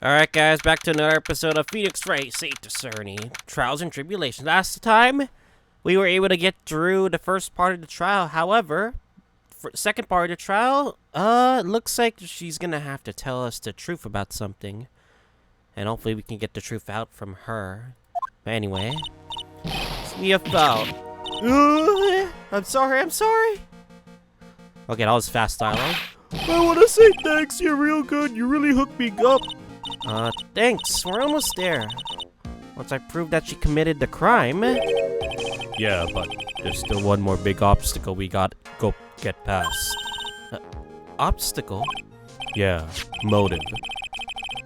Alright guys, back to another episode of Phoenix Wright, Saint Discerning, Trials and Tribulations. Last time, we were able to get through the first part of the trial. However, for the second part of the trial, looks like she's gonna have to tell us the truth about something. And hopefully we can get the truth out from her. But anyway, see us out. I'm sorry. Okay, that was fast dialogue. I want to say thanks, you're real good, you really hooked me up. Thanks, we're almost there. Once I prove that she committed the crime. Yeah, but there's still one more big obstacle we got go get past. Obstacle? Yeah, motive.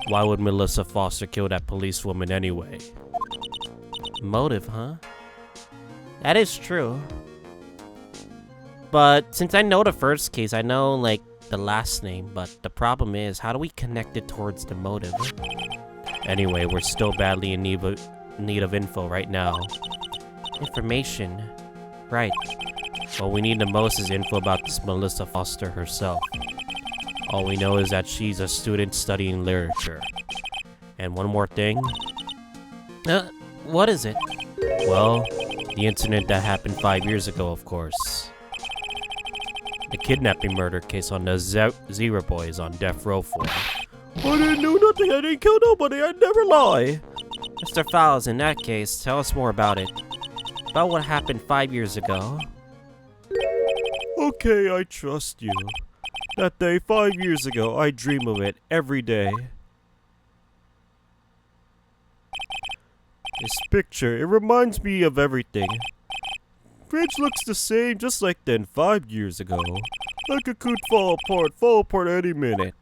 Why would Melissa Foster kill that policewoman anyway? Motive, huh? That is true. But since I know the first case, I know, like, the last name, but the problem is, how do we connect it towards the motive? Anyway, we're still badly in need of info right now. Information? Right. What we need the most is info about this Melissa Foster herself. All we know is that she's a student studying literature. And one more thing. What is it? Well, the incident that happened 5 years ago, of course. The kidnapping murder case on the Zero Boy is on death row for. I didn't do nothing, I didn't kill nobody, I'd never lie. Mr. Fowles, in that case, tell us more about it. About what happened 5 years ago. Okay, I trust you. That day 5 years ago, I dream of it every day. This picture, it reminds me of everything. Bridge looks the same, just like then 5 years ago. Like it could fall apart any minute.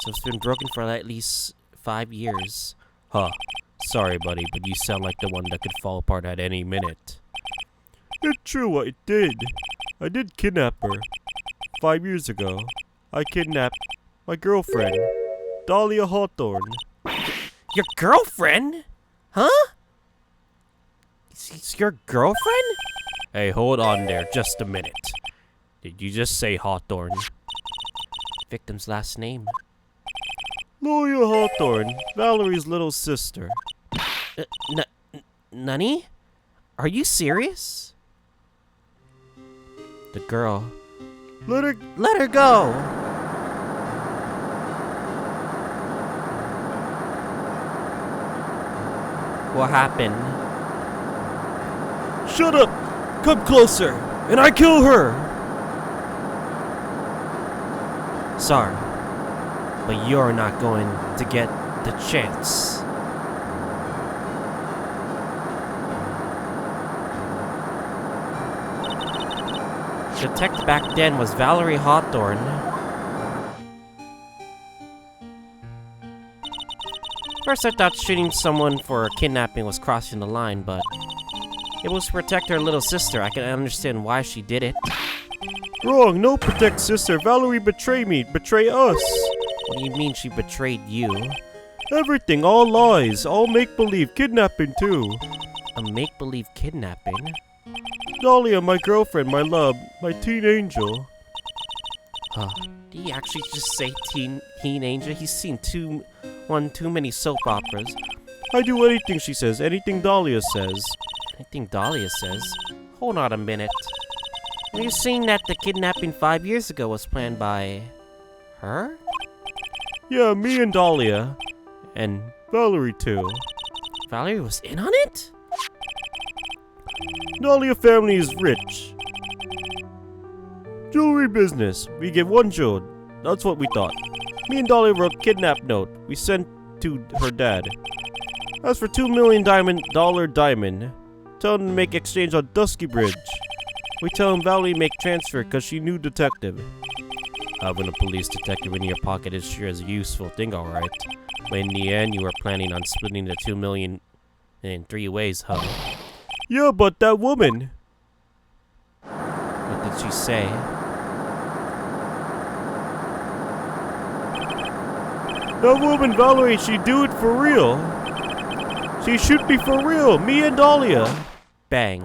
So it's been broken for at least 5 years. Huh. Sorry, buddy, but you sound like the one that could fall apart at any minute. It's true, I did. I did kidnap her. 5 years ago, I kidnapped my girlfriend, Dahlia Hawthorne. Your girlfriend? Huh? It's your girlfriend? Hey, hold on there just a minute. Did you just say Hawthorne? Victim's last name. Dahlia Hawthorne, Valerie's little sister. Nani? Are you serious? The girl. Let her go! What happened? Shut up! Come closer, and I kill her! Sorry, but you're not going to get the chance. The detective back then was Valerie Hawthorne. First I thought shooting someone for kidnapping was crossing the line, but it was to protect her little sister. I can understand why she did it. Wrong, no protect sister. Valerie betrayed me, betray us. What do you mean she betrayed you? Everything, all lies, all make-believe, kidnapping too. A make-believe kidnapping? Dahlia, my girlfriend, my love, my teen angel. Huh. Did he actually just say teen angel? He's seen too many soap operas. I do anything she says, anything Dahlia says. Anything Dahlia says? Hold on a minute. Are you saying that the kidnapping 5 years ago was planned by her? Yeah, me and Dahlia. And Valerie too. Valerie was in on it? Dahlia family is rich. Jewelry business. We get one jewel. That's what we thought. Me and Dahlia wrote kidnap note. We sent to her dad. As for $2 million diamond. Tell him to make exchange on Dusky Bridge. We tell him Valerie make transfer cause she knew detective. Having a police detective in your pocket is sure as a useful thing, alright. But in the end, you were planning on splitting the $2 million in 3 ways, huh? Yeah, but that woman. What did she say? That woman, Valerie, she do it for real. She shoot me for real, me and Dahlia. Bang.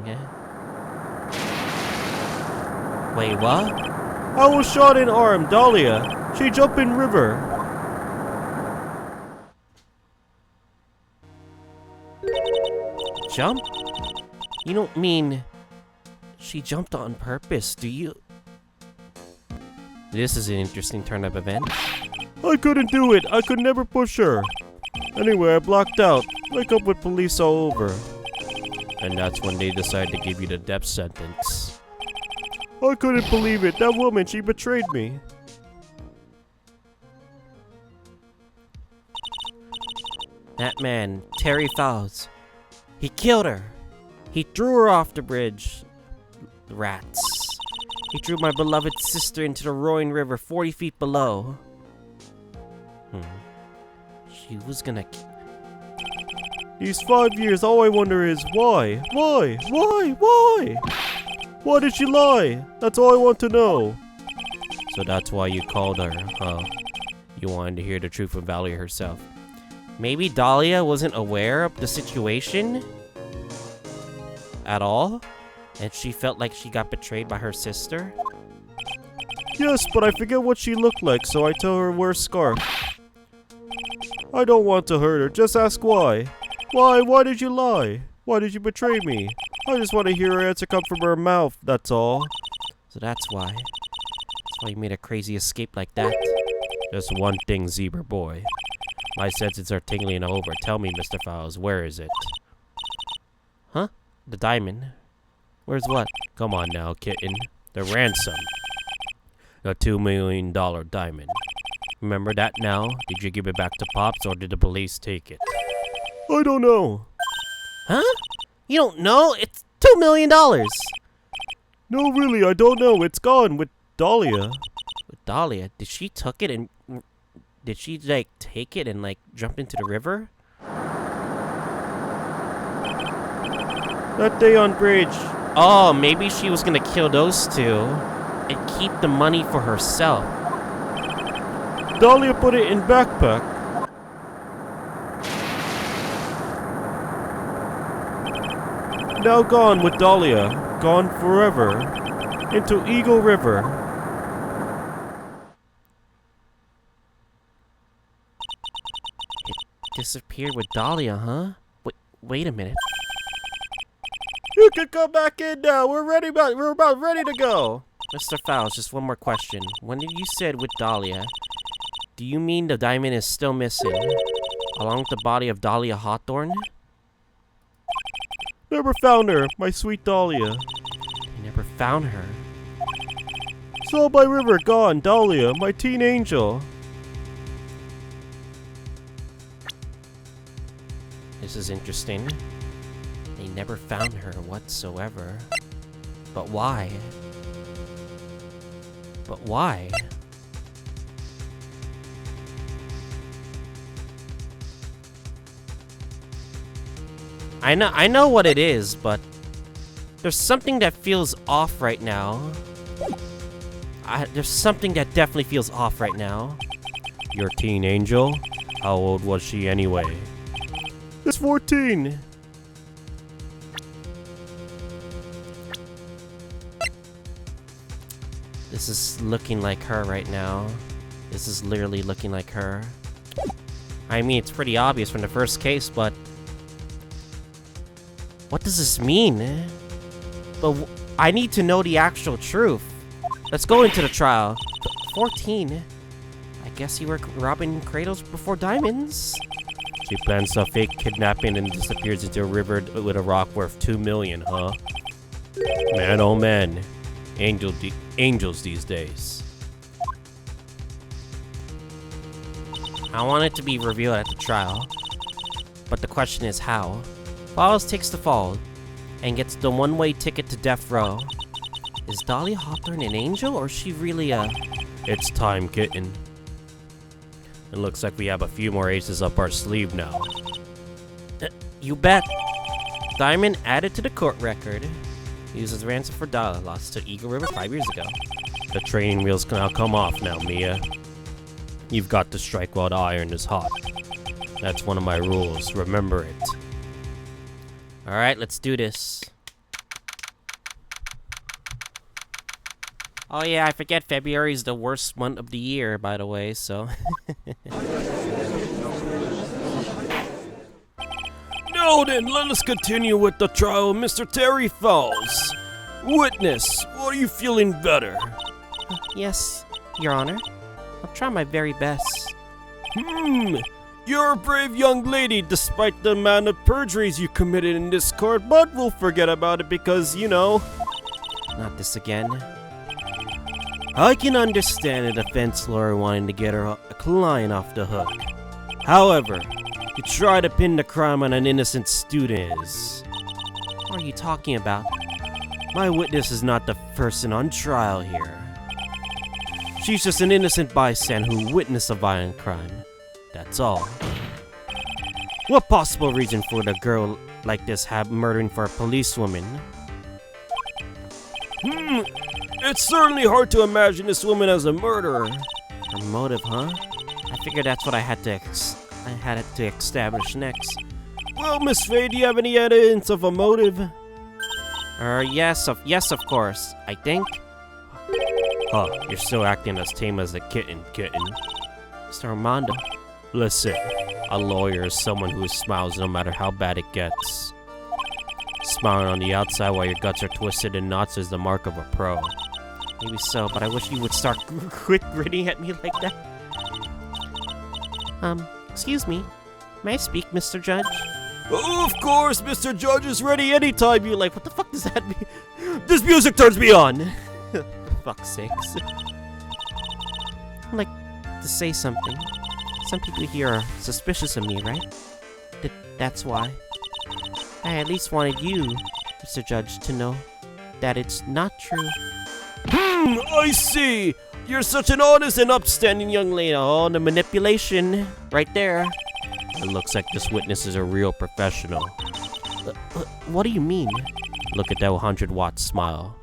Wait, what? I was shot in arm, Dahlia. She jumped in river. Jump? You don't mean she jumped on purpose, do you? This is an interesting turn of events. I couldn't do it. I could never push her. Anyway, I blocked out. Wake up with police all over. And that's when they decide to give you the death sentence. I couldn't believe it. That woman, she betrayed me. That man, Terry Fowles, he killed her. He threw her off the bridge. Rats. He threw my beloved sister into the roaring river 40 feet below. She was gonna... These 5 years, all I wonder is why? Why? Why? Why? Why did she lie? That's all I want to know. So that's why you called her, huh? You wanted to hear the truth from Valerie herself. Maybe Dahlia wasn't aware of the situation at all, and she felt like she got betrayed by her sister? Yes, but I forget what she looked like, so I tell her wear a scarf. I don't want to hurt her, just ask why. Why? Why did you lie? Why did you betray me? I just want to hear her answer come from her mouth, that's all. So that's why. That's why you made a crazy escape like that. Just one thing, Zebra Boy. My senses are tingling over. Tell me, Mr. Fowles, where is it? Huh? The diamond. Where's what? Come on now, kitten. The ransom. The $2 million diamond. Remember that now? Did you give it back to Pops or did the police take it? I don't know. Huh? You don't know? It's $2 million! No, really, I don't know. It's gone with Dahlia. With Dahlia? Did she took it and... Did she, like, take it and, like, jump into the river? That day on bridge. Oh, maybe she was gonna kill those two and keep the money for herself. Dahlia put it in backpack. Now gone with Dahlia. Gone forever. Into Eagle River. It disappeared with Dahlia, huh? Wait a minute. You can come back in now. We're about ready to go. Mr. Fowles, just one more question. When you said with Dahlia, do you mean the diamond is still missing, along with the body of Dahlia Hawthorne? Never found her, my sweet Dahlia. You never found her. Saw by river, gone, Dahlia, my teen angel. This is interesting. They never found her whatsoever. But why? But why? I know what it is, but there's something that feels off right now. There's something that definitely feels off right now. Your teen angel? How old was she anyway? It's 14. This is looking like her right now. This is literally looking like her. I mean, it's pretty obvious from the first case, but... What does this mean? But I need to know the actual truth. Let's go into the trial. 14? I guess you were robbing cradles before diamonds? She plans a fake kidnapping and disappears into a river with a rock worth $2 million, huh? Man, oh man. Angels these days. I want it to be revealed at the trial. But the question is how? Fowles takes the fall and gets the one-way ticket to death row. Is Dahlia Hawthorne an angel, or is she really a... It's time, kitten. It looks like we have a few more aces up our sleeve now. You bet. Diamond added to the court record. Used as ransom for Dahlia, lost to Eagle River 5 years ago. The training wheels can now come off now, Mia. You've got to strike while the iron is hot. That's one of my rules, remember it. Alright, let's do this. Oh yeah, I forget February is the worst month of the year, by the way, so... Now then, let us continue with the trial of Mr. Terry Fowles. Witness, are you feeling better? Yes, Your Honor. I'll try my very best. You're a brave young lady despite the amount of perjuries you committed in this court, but we'll forget about it because, you know... Not this again. I can understand a defense lawyer wanting to get her client off the hook. However, to try to pin the crime on an innocent student is... What are you talking about? My witness is not the person on trial here. She's just an innocent bystander who witnessed a violent crime. That's all. What possible reason for the girl like this have murdering for a policewoman? It's certainly hard to imagine this woman as a murderer. Her motive, huh? I figured that's what I had to establish next. Well, Miss Faye, do you have any evidence of a motive? Yes, of course. I think. Huh, you're still acting as tame as a kitten. Mr. Armando. Listen, a lawyer is someone who smiles no matter how bad it gets. Smiling on the outside while your guts are twisted in knots is the mark of a pro. Maybe so, but I wish you would start quit grinning at me like that. Excuse me. May I speak, Mr. Judge? Oh, of course, Mr. Judge is ready anytime you like. What the fuck does that mean? This music turns me on! For fuck's sakes. I'd like to say something. Some people here are suspicious of me, right? That's why. I at least wanted you, Mr. Judge, to know that it's not true. I see! You're such an honest and upstanding young lady. Oh, the manipulation. Right there. It looks like this witness is a real professional. What do you mean? Look at that 100-watt smile.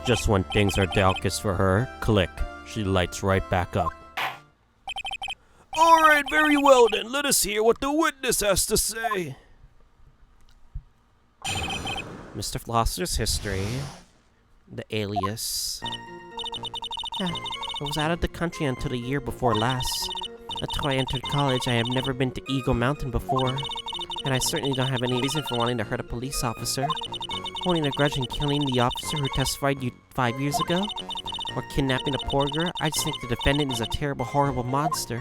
Just when things are darkest for her, click. She lights right back up. Alright, very well then. Let us hear what the witness has to say. Mr. Flosser's history. The alias. Yeah, I was out of the country until the year before last. Until I entered college, I have never been to Eagle Mountain before. And I certainly don't have any reason for wanting to hurt a police officer. Holding a grudge and killing the officer who testified 5 years ago? Or kidnapping a poor girl? I just think the defendant is a terrible, horrible monster.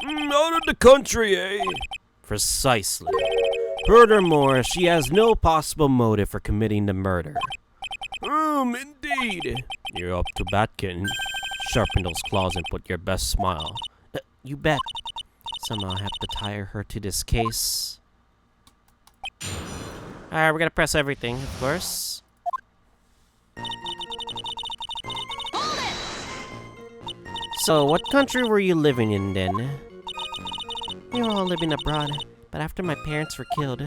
Out of the country, eh? Precisely. Furthermore, she has no possible motive for committing the murder. Indeed. You're up to bat, kitten. Sharpen those claws and put your best smile. You bet. Somehow I have to tie her to this case. Alright, we're gonna press everything, of course. So, what country were you living in then? We were all living abroad, but after my parents were killed...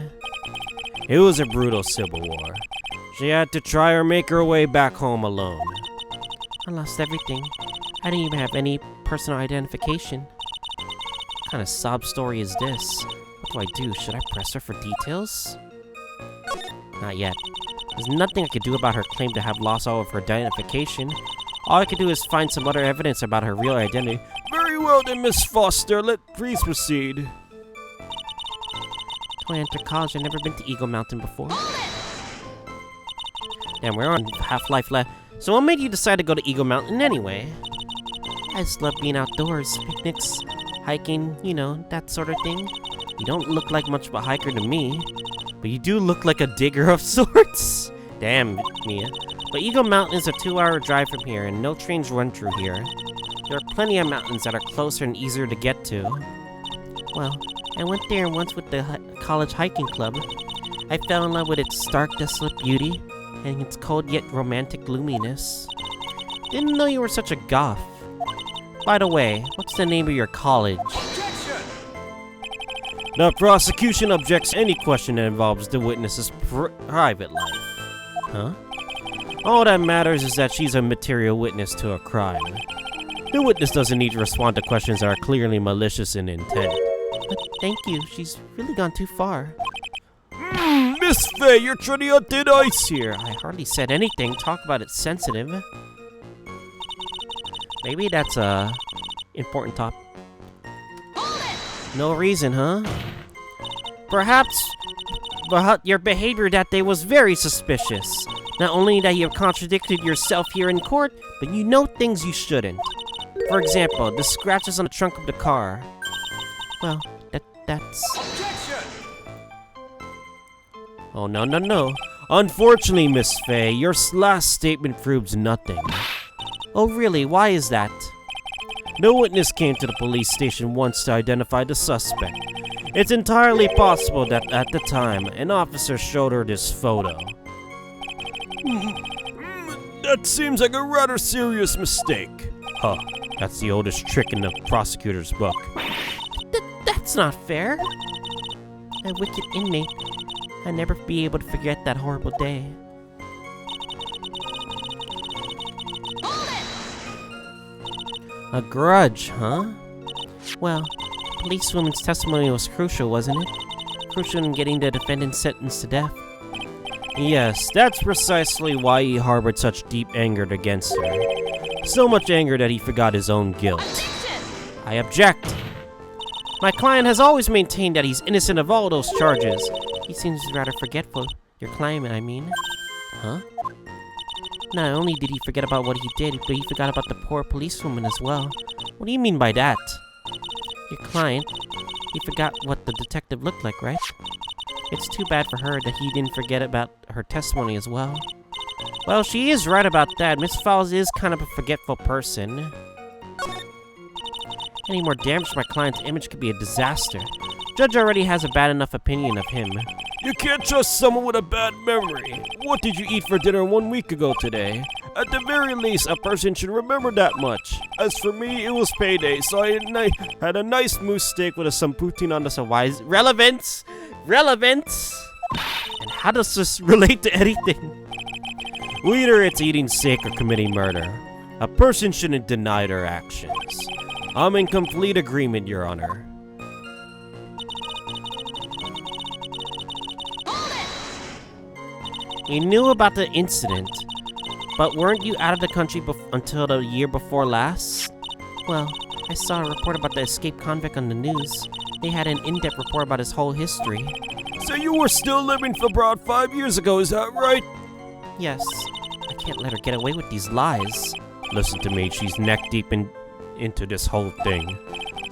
It was a brutal civil war. She had to try or make her way back home alone. I lost everything. I didn't even have any personal identification. What kind of sob story is this? What do? Should I press her for details? Not yet. There's nothing I could do about her claim to have lost all of her identification. All I could do is find some other evidence about her real identity. Very well then, Miss Foster. Please proceed. When I entered college, I'd never been to Eagle Mountain before. Damn, we're on half-life left. So what made you decide to go to Eagle Mountain anyway? I just love being outdoors. Picnics, hiking, you know, that sort of thing. You don't look like much of a hiker to me. But you do look like a digger of sorts. Damn, Mia. But Eagle Mountain is a 2-hour drive from here, and no trains run through here. There are plenty of mountains that are closer and easier to get to. Well, I went there once with the college hiking club. I fell in love with its stark, desolate beauty, and its cold yet romantic gloominess. Didn't know you were such a goth. By the way, what's the name of your college? The prosecution objects any question that involves the witness's private life. Huh? All that matters is that she's a material witness to a crime. The witness doesn't need to respond to questions that are clearly malicious in intent. But thank you, she's really gone too far. Miss Faye, you're treading on thin ice here. I hardly said anything. Talk about it sensitive. Maybe that's a important topic. No reason, huh? Perhaps your behavior that day was very suspicious. Not only that you have contradicted yourself here in court, but you know things you shouldn't. For example, the scratches on the trunk of the car. Well, that's... Objection! Oh, no. Unfortunately, Miss Faye, your last statement proves nothing. Oh, really? Why is that? No witness came to the police station once to identify the suspect. It's entirely possible that at the time, an officer showed her this photo. That seems like a rather serious mistake. Huh, that's the oldest trick in the prosecutor's book. That's not fair. A wicked inmate. I'll never be able to forget that horrible day. A grudge, huh? Well, the policewoman's testimony was crucial, wasn't it? Crucial in getting the defendant sentenced to death. Yes, that's precisely why he harbored such deep anger against her. So much anger that he forgot his own guilt. I object. My client has always maintained that he's innocent of all those charges. He seems rather forgetful. Your client, I mean. Huh? Not only did he forget about what he did, but he forgot about the poor policewoman as well. What do you mean by that? Your client, he forgot what the detective looked like, right? It's too bad for her that he didn't forget about her testimony as well. Well, she is right about that. Miss Fowles is kind of a forgetful person. Any more damage to my client's image could be a disaster. Judge already has a bad enough opinion of him. You can't trust someone with a bad memory. What did you eat for dinner 1 week ago today? At the very least, a person should remember that much. As for me, it was payday, so I had a nice moose steak with some poutine on the side. Why is relevance? And how does this relate to anything? Either it's eating steak or committing murder. A person shouldn't deny their actions. I'm in complete agreement, Your Honor. You knew about the incident, but weren't you out of the country until the year before last? Well, I saw a report about the escaped convict on the news. They had an in-depth report about his whole history. So you were still living for abroad 5 years ago, is that right? Yes. I can't let her get away with these lies. Listen to me, she's neck-deep into this whole thing.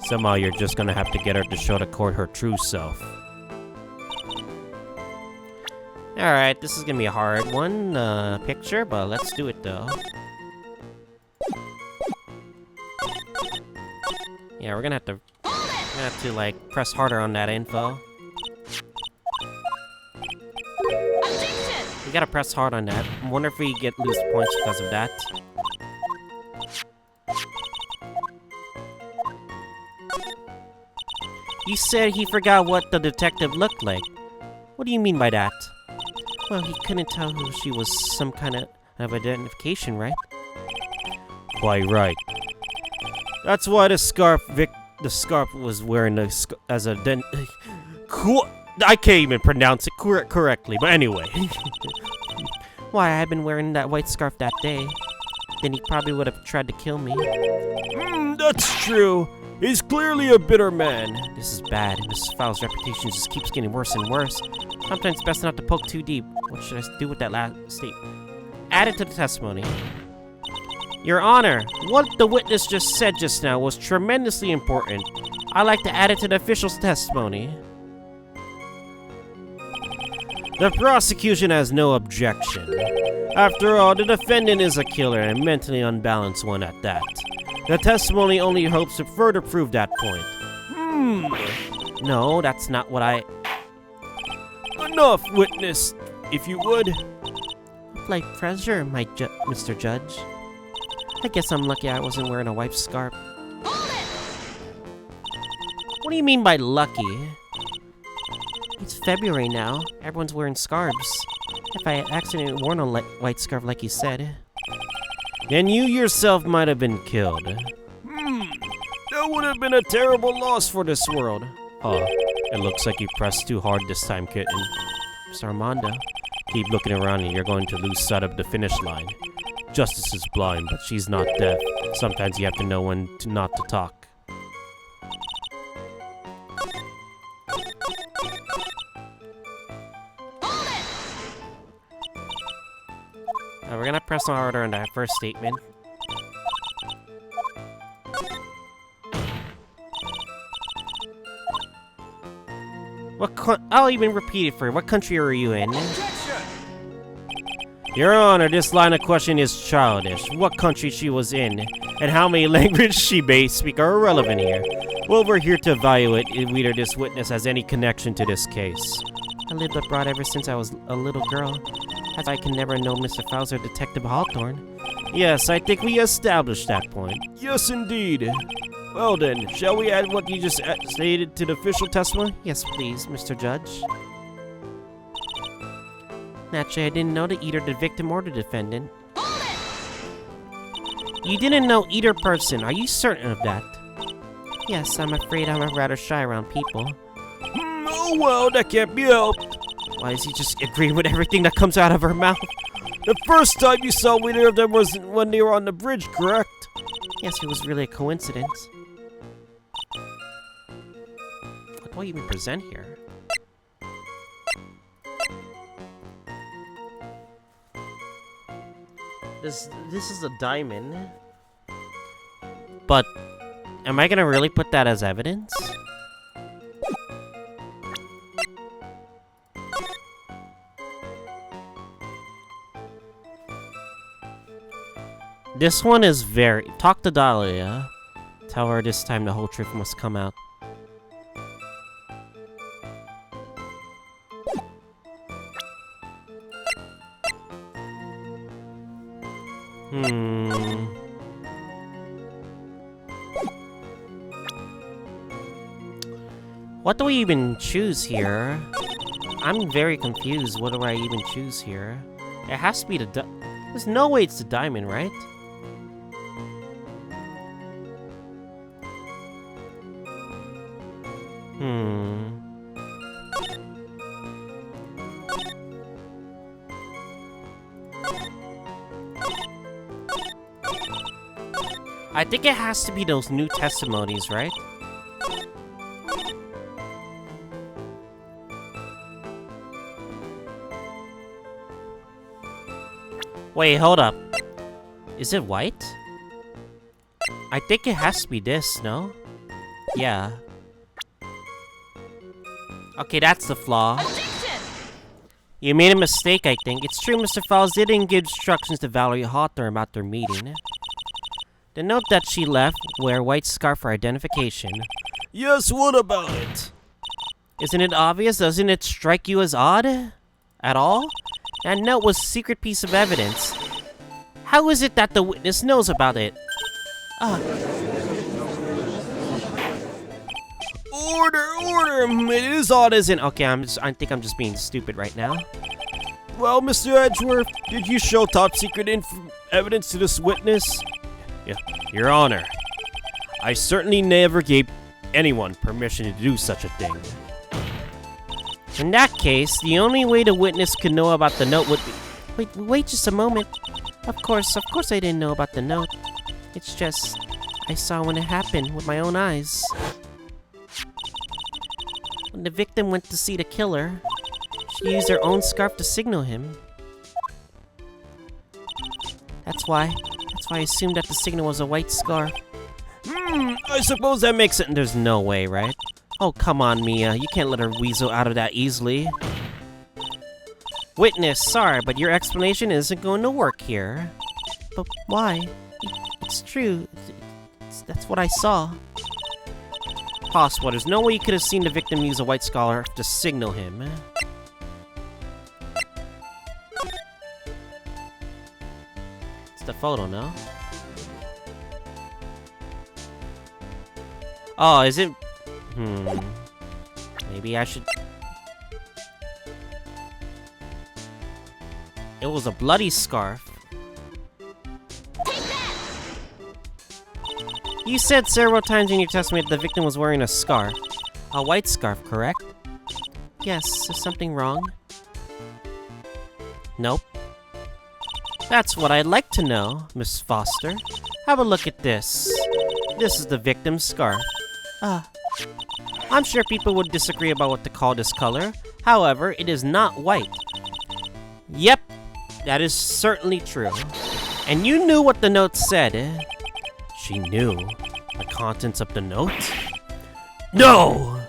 Somehow you're just gonna have to get her to show the court her true self. Alright, this is gonna be a hard one, picture, but let's do it though. Yeah, we're gonna have to like press harder on that info. We gotta press hard on that. I wonder if we lose points because of that. You said he forgot what the detective looked like. What do you mean by that? Well, he couldn't tell who she was, some kind of identification, right? Quite right. That's why the scarf was wearing as a I can't even pronounce it correctly, but anyway. Why, I had been wearing that white scarf that day. Then he probably would have tried to kill me. That's true. He's clearly a bitter man. This is bad. Mrs. Fowles' reputation just keeps getting worse and worse. Sometimes it's best not to poke too deep. What should I do with that last statement? Add it to the testimony. Your Honor, what the witness just said just now was tremendously important. I'd like to add it to the official's testimony. The prosecution has no objection. After all, the defendant is a killer and mentally unbalanced one at that. The testimony only hopes to further prove that point. No, that's not what I... Enough, witness, if you would. Like pleasure, Mr. Judge. I guess I'm lucky I wasn't wearing a white scarf. What do you mean by lucky? It's February now. Everyone's wearing scarves. If I had accidentally worn a white scarf like you said... Then you yourself might have been killed. That would have been a terrible loss for this world. Huh, it looks like you pressed too hard this time, kitten. Miss Armando. Keep looking around and you're going to lose sight of the finish line. Justice is blind, but she's not deaf. Sometimes you have to know when not to talk. We're gonna press on order on that first statement. I'll even repeat it for you. What country are you in? Your Honor, this line of question is childish. What country she was in, and how many languages she may speak are irrelevant here. Well, we're here to evaluate whether this witness has any connection to this case. I lived abroad ever since I was a little girl. As I can never know Mr. Fowles or Detective Hawthorne. Yes, I think we established that point. Yes, indeed. Well then, shall we add what you just stated to the official testimony? Yes, please, Mr. Judge. Naturally, I didn't know either the victim or the defendant. You didn't know either person. Are you certain of that? Yes, I'm afraid I'm rather shy around people. Oh well, that can't be helped. Why is he just agreeing with everything that comes out of her mouth? The first time you saw either of them was when they were on the bridge, correct? Yes, it was really a coincidence. What do I even present here? This is a diamond. But am I gonna really put that as evidence? This one is very... Talk to Dahlia. Tell her this time the whole truth must come out. What do we even choose here? I'm very confused. What do I even choose here? It has to be the... There's no way it's the diamond, right? I think it has to be those new testimonies, right? Wait, hold up. Is it white? I think it has to be this, no? Yeah. Okay, that's the flaw. You made a mistake, I think. It's true Mr. Fowles didn't give instructions to Valerie Hawthorne about their meeting. The note that she left, wear white scarf for identification. Yes, what about it? Isn't it obvious? Doesn't it strike you as odd? At all? That note was a secret piece of evidence. How is it that the witness knows about it? Order! It is odd, isn't it? Okay, I think I'm just being stupid right now. Well, Mr. Edgeworth, did you show top secret evidence to this witness? Yeah, Your Honor, I certainly never gave anyone permission to do such a thing. In that case, the only way the witness could know about the note would be... Wait just a moment. Of course I didn't know about the note. It's just, I saw when it happened with my own eyes. When the victim went to see the killer, she used her own scarf to signal him. That's why I assumed that the signal was a white scarf. I suppose that makes it. There's no way, right? Oh, come on, Mia. You can't let her weasel out of that easily. Witness, sorry, but your explanation isn't going to work here. But why? It's true. That's what I saw. Possible. There's no way you could have seen the victim use a white scarf to signal him. It's the photo, no? Oh, is it... Maybe I should... It was a bloody scarf. You said several times in your testimony that the victim was wearing a scarf. A white scarf, correct? Yes, is something wrong? Nope. That's what I'd like to know, Miss Foster. Have a look at this. This is the victim's scarf. I'm sure people would disagree about what to call this color. However, it is not white. Yep, that is certainly true. And you knew what the note said. She knew the contents of the note? No!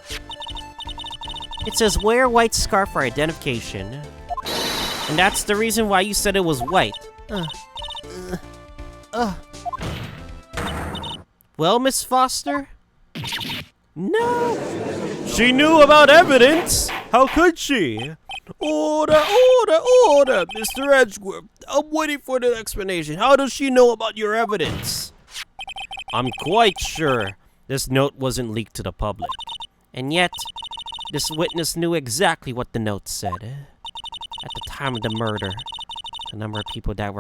It says, wear white scarf for identification. And that's the reason why you said it was white. Well, Miss Foster? No! She knew about evidence! How could she? Order! Mr. Edgeworth, I'm waiting for the explanation. How does she know about your evidence? I'm quite sure this note wasn't leaked to the public. And yet, this witness knew exactly what the note said. At the time of the murder, the number of people that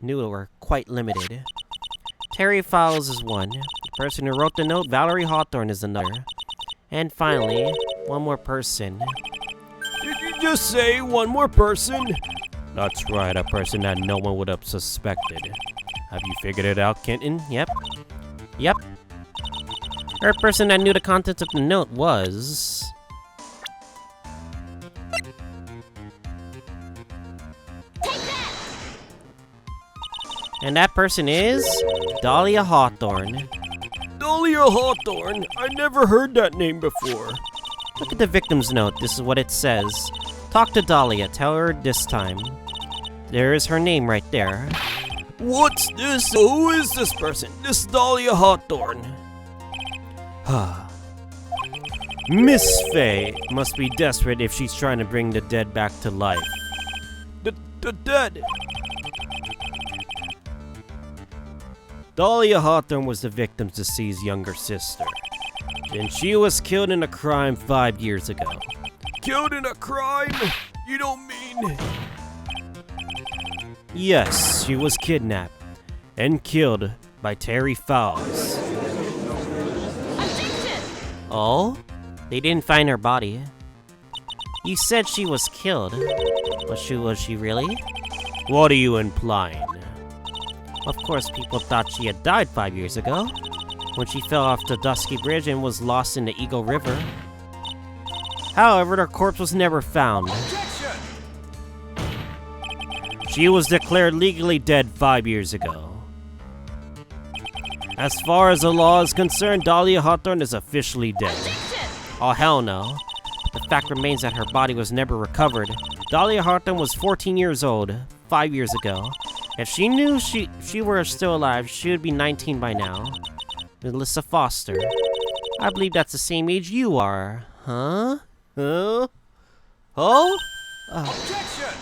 knew were quite limited. Terry Fowles is one. The person who wrote the note, Valerie Hawthorne, is another. And finally, one more person. Did you just say one more person? That's right, a person that no one would have suspected. Have you figured it out, Kenton? Yep. Her person that knew the contents of the note was... And that person is... Dahlia Hawthorne. Dahlia Hawthorne? I never heard that name before. Look at the victim's note. This is what it says. Talk to Dahlia. Tell her this time. There is her name right there. What's this? Who is this person? This Dahlia Hawthorne. Miss Faye must be desperate if she's trying to bring the dead back to life. The dead? Dahlia Hawthorne was the victim's deceased younger sister. And she was killed in a crime 5 years ago. Killed in a crime? You don't mean... Yes, she was kidnapped and killed by Terry Fowles. Objection! Oh? They didn't find her body. You said she was killed. Was she really? What are you implying? Of course, people thought she had died 5 years ago, when she fell off the Dusky Bridge and was lost in the Eagle River. However, her corpse was never found. Objection! She was declared legally dead 5 years ago. As far as the law is concerned, Dahlia Hawthorne is officially dead. Objection! Oh, hell no. The fact remains that her body was never recovered. Dahlia Hawthorne was 14 years old 5 years ago. If she knew she were still alive, she would be 19 by now. Melissa Foster. I believe that's the same age you are. Huh? Huh? Oh? Objection!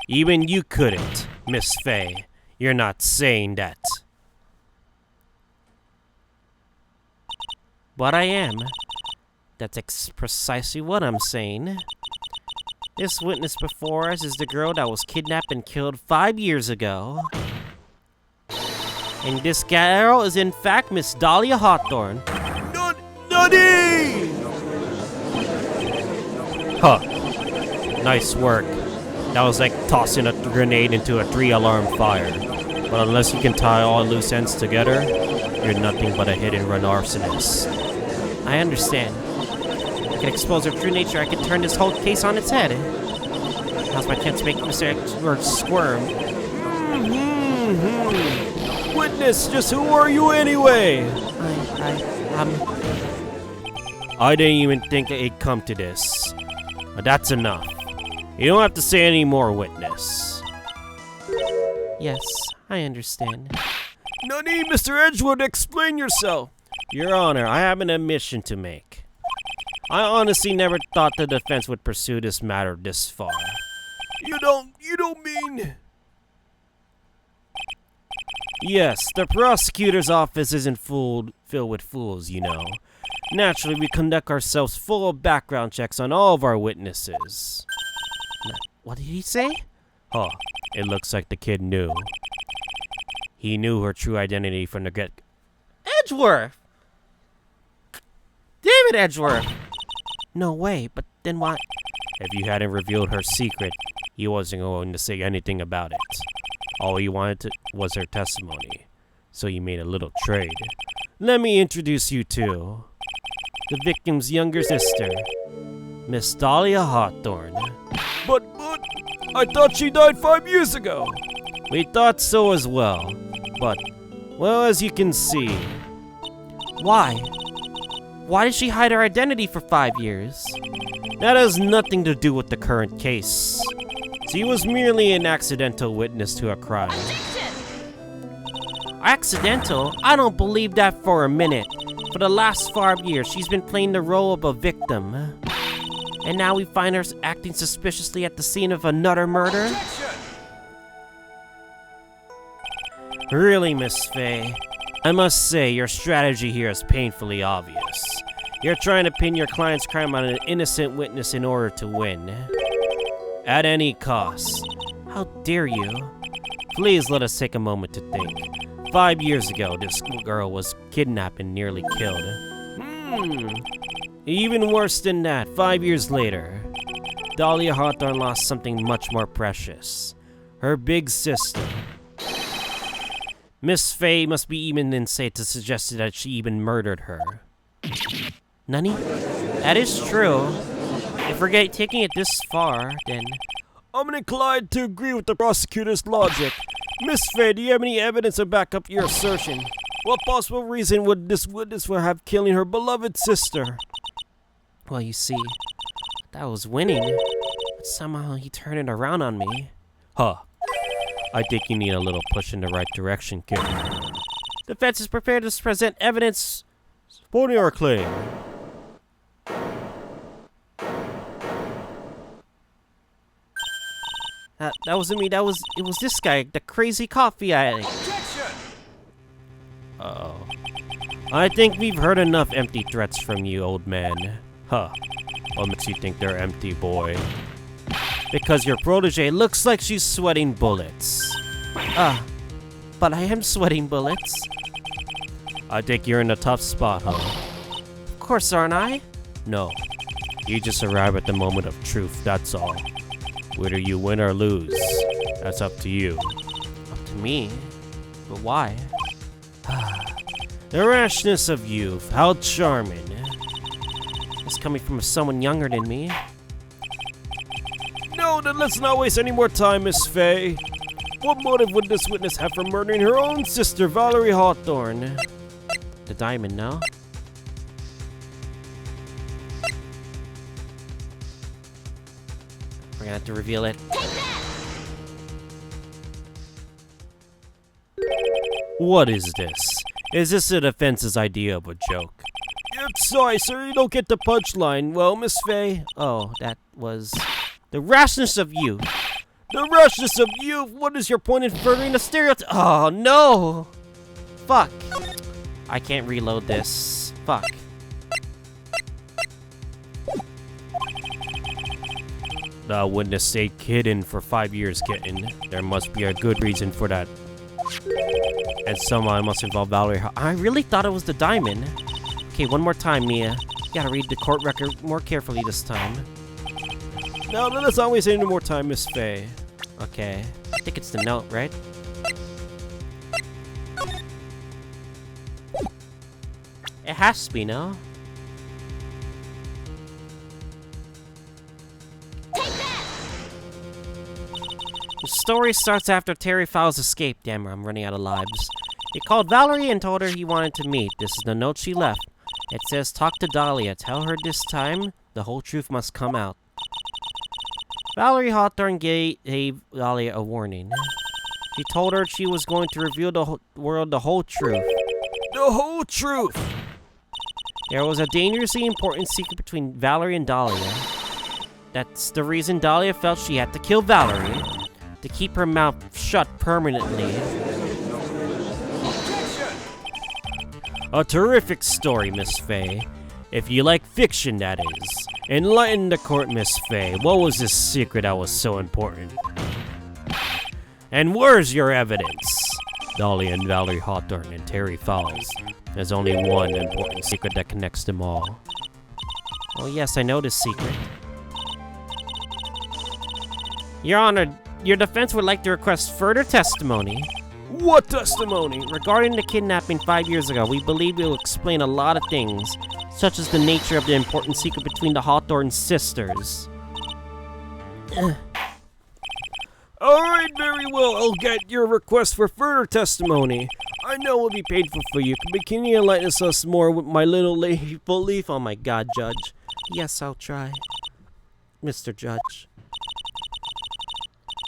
Even you couldn't, Miss Faye. You're not saying that. But I am. That's precisely what I'm saying. This witness before us is the girl that was kidnapped and killed 5 years ago. And this girl is in fact Miss Dahlia Hawthorne. Nutty! Huh. Nice work. That was like tossing a grenade into a 3-alarm fire. But unless you can tie all loose ends together, you're nothing but a hit-and-run arsonist. I understand. I can expose her true nature. I can turn this whole case on its head. Now's my chance to make Mr. Edgeworth squirm. Witness, just who are you anyway? I didn't even think it'd come to this. But that's enough. You don't have to say any more, witness. Yes, I understand. Nutty, Mr. Edgeworth, explain yourself. Your Honor, I have an admission to make. I honestly never thought the defense would pursue this matter this far. You don't mean... Yes, the prosecutor's office isn't filled with fools, you know. Naturally, we conduct ourselves full of background checks on all of our witnesses. What did he say? Huh, it looks like the kid knew. He knew her true identity from the get... Edgeworth! David Edgeworth! No way, but then what? If you hadn't revealed her secret, He wasn't going to say anything about it. All he wanted was her testimony. So he made a little trade. Let me introduce you to the victim's younger sister, Miss Dahlia Hawthorne. But, I thought she died 5 years ago. We thought so as well. But, well, as you can see. Why? Why did she hide her identity for 5 years? That has nothing to do with the current case. She was merely an accidental witness to a crime. Accidental? I don't believe that for a minute. For the last 5 years, she's been playing the role of a victim. And now we find her acting suspiciously at the scene of another murder? Really, Miss Faye? I must say, your strategy here is painfully obvious. You're trying to pin your client's crime on an innocent witness in order to win. At any cost. How dare you? Please let us take a moment to think. 5 years ago, this girl was kidnapped and nearly killed. Even worse than that, 5 years later, Dahlia Hawthorne lost something much more precious. Her big sister. Miss Faye must be even insane to suggest that she even murdered her. Nani? That is true. If we're taking it this far, then... I'm inclined to agree with the prosecutor's logic. Miss Faye, do you have any evidence to back up your assertion? What possible reason would this witness have killing her beloved sister? Well, you see, that was winning, but somehow he turned it around on me. Huh. I think you need a little push in the right direction, kid. Defense is prepared to present evidence supporting our claim. That wasn't me, it was this guy, the crazy coffee addict. Uh-oh. I think we've heard enough empty threats from you, old man. Huh. What makes you think they're empty, boy? Because your protege looks like she's sweating bullets. But I am sweating bullets. I think you're in a tough spot, huh? Of course, aren't I? No. You just arrive at the moment of truth, that's all. Whether you win or lose, that's up to you. Up to me? But why? The rashness of youth, how charming. It's coming from someone younger than me. No, then let's not waste any more time, Miss Faye. What motive would this witness have for murdering her own sister, Valerie Hawthorne? The diamond, no? We're gonna have to reveal it. What is this? Is this the defense's idea of a joke? Sorry, sir, you don't get the punchline. Well, Miss Faye... Oh, that was... the rashness of youth. The rashness of youth? What is your point in furthering the stereotype? Oh, no! Fuck. I can't reload this. Fuck. The witness stayed hidden for 5 years, kitten. There must be a good reason for that. And someone must involve Valerie. I really thought it was the diamond. Okay, one more time, Mia. You gotta read the court record more carefully this time. No, let's not waste any more time, Miss Faye. Okay. I think it's the note, right? It has to be, no? The story starts after Terry Fowles escaped. Damn, I'm running out of lives. He called Valerie and told her he wanted to meet. This is the note she left. It says, talk to Dahlia. Tell her this time the whole truth must come out. Valerie Hawthorne gave Dahlia a warning. She told her she was going to reveal the world the whole truth. The whole truth! There was a dangerously important secret between Valerie and Dahlia. That's the reason Dahlia felt she had to kill Valerie. To keep her mouth shut permanently. A terrific story, Miss Faye. If you like fiction, that is. Enlighten the court, Miss Faye. What was this secret that was so important? And where's your evidence? Dahlia and Valerie Hawthorne and Terry Fowles. There's only one important secret that connects them all. Oh yes, I know this secret. Your Honor, your defense would like to request further testimony. What testimony? Regarding the kidnapping 5 years ago, we believe it will explain a lot of things, such as the nature of the important secret between the Hawthorne sisters. Alright, very well. I'll get your request for further testimony. I know it will be painful for you, but can you enlighten us more with my little belief? Oh my god, Judge. Yes, I'll try. Mr. Judge.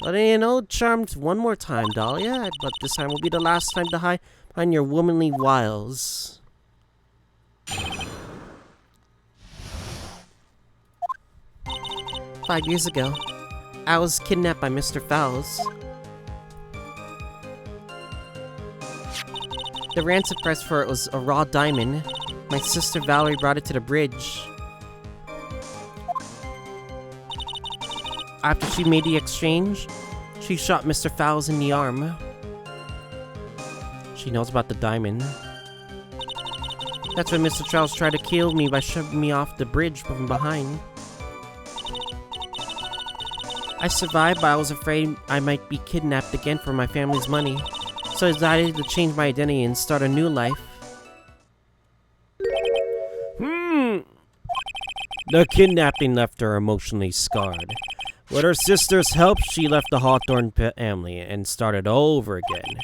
But you know, charmed one more time, Dahlia, but this time will be the last time to hide behind your womanly wiles. 5 years ago, I was kidnapped by Mr. Fowles. The ransom price for it was a raw diamond. My sister Valerie brought it to the bridge. After she made the exchange, she shot Mr. Fowles in the arm. She knows about the diamond. That's when Mr. Charles tried to kill me by shoving me off the bridge from behind. I survived, but I was afraid I might be kidnapped again for my family's money, so I decided to change my identity and start a new life. The kidnapping left her emotionally scarred. With her sister's help, she left the Hawthorne family and started over again.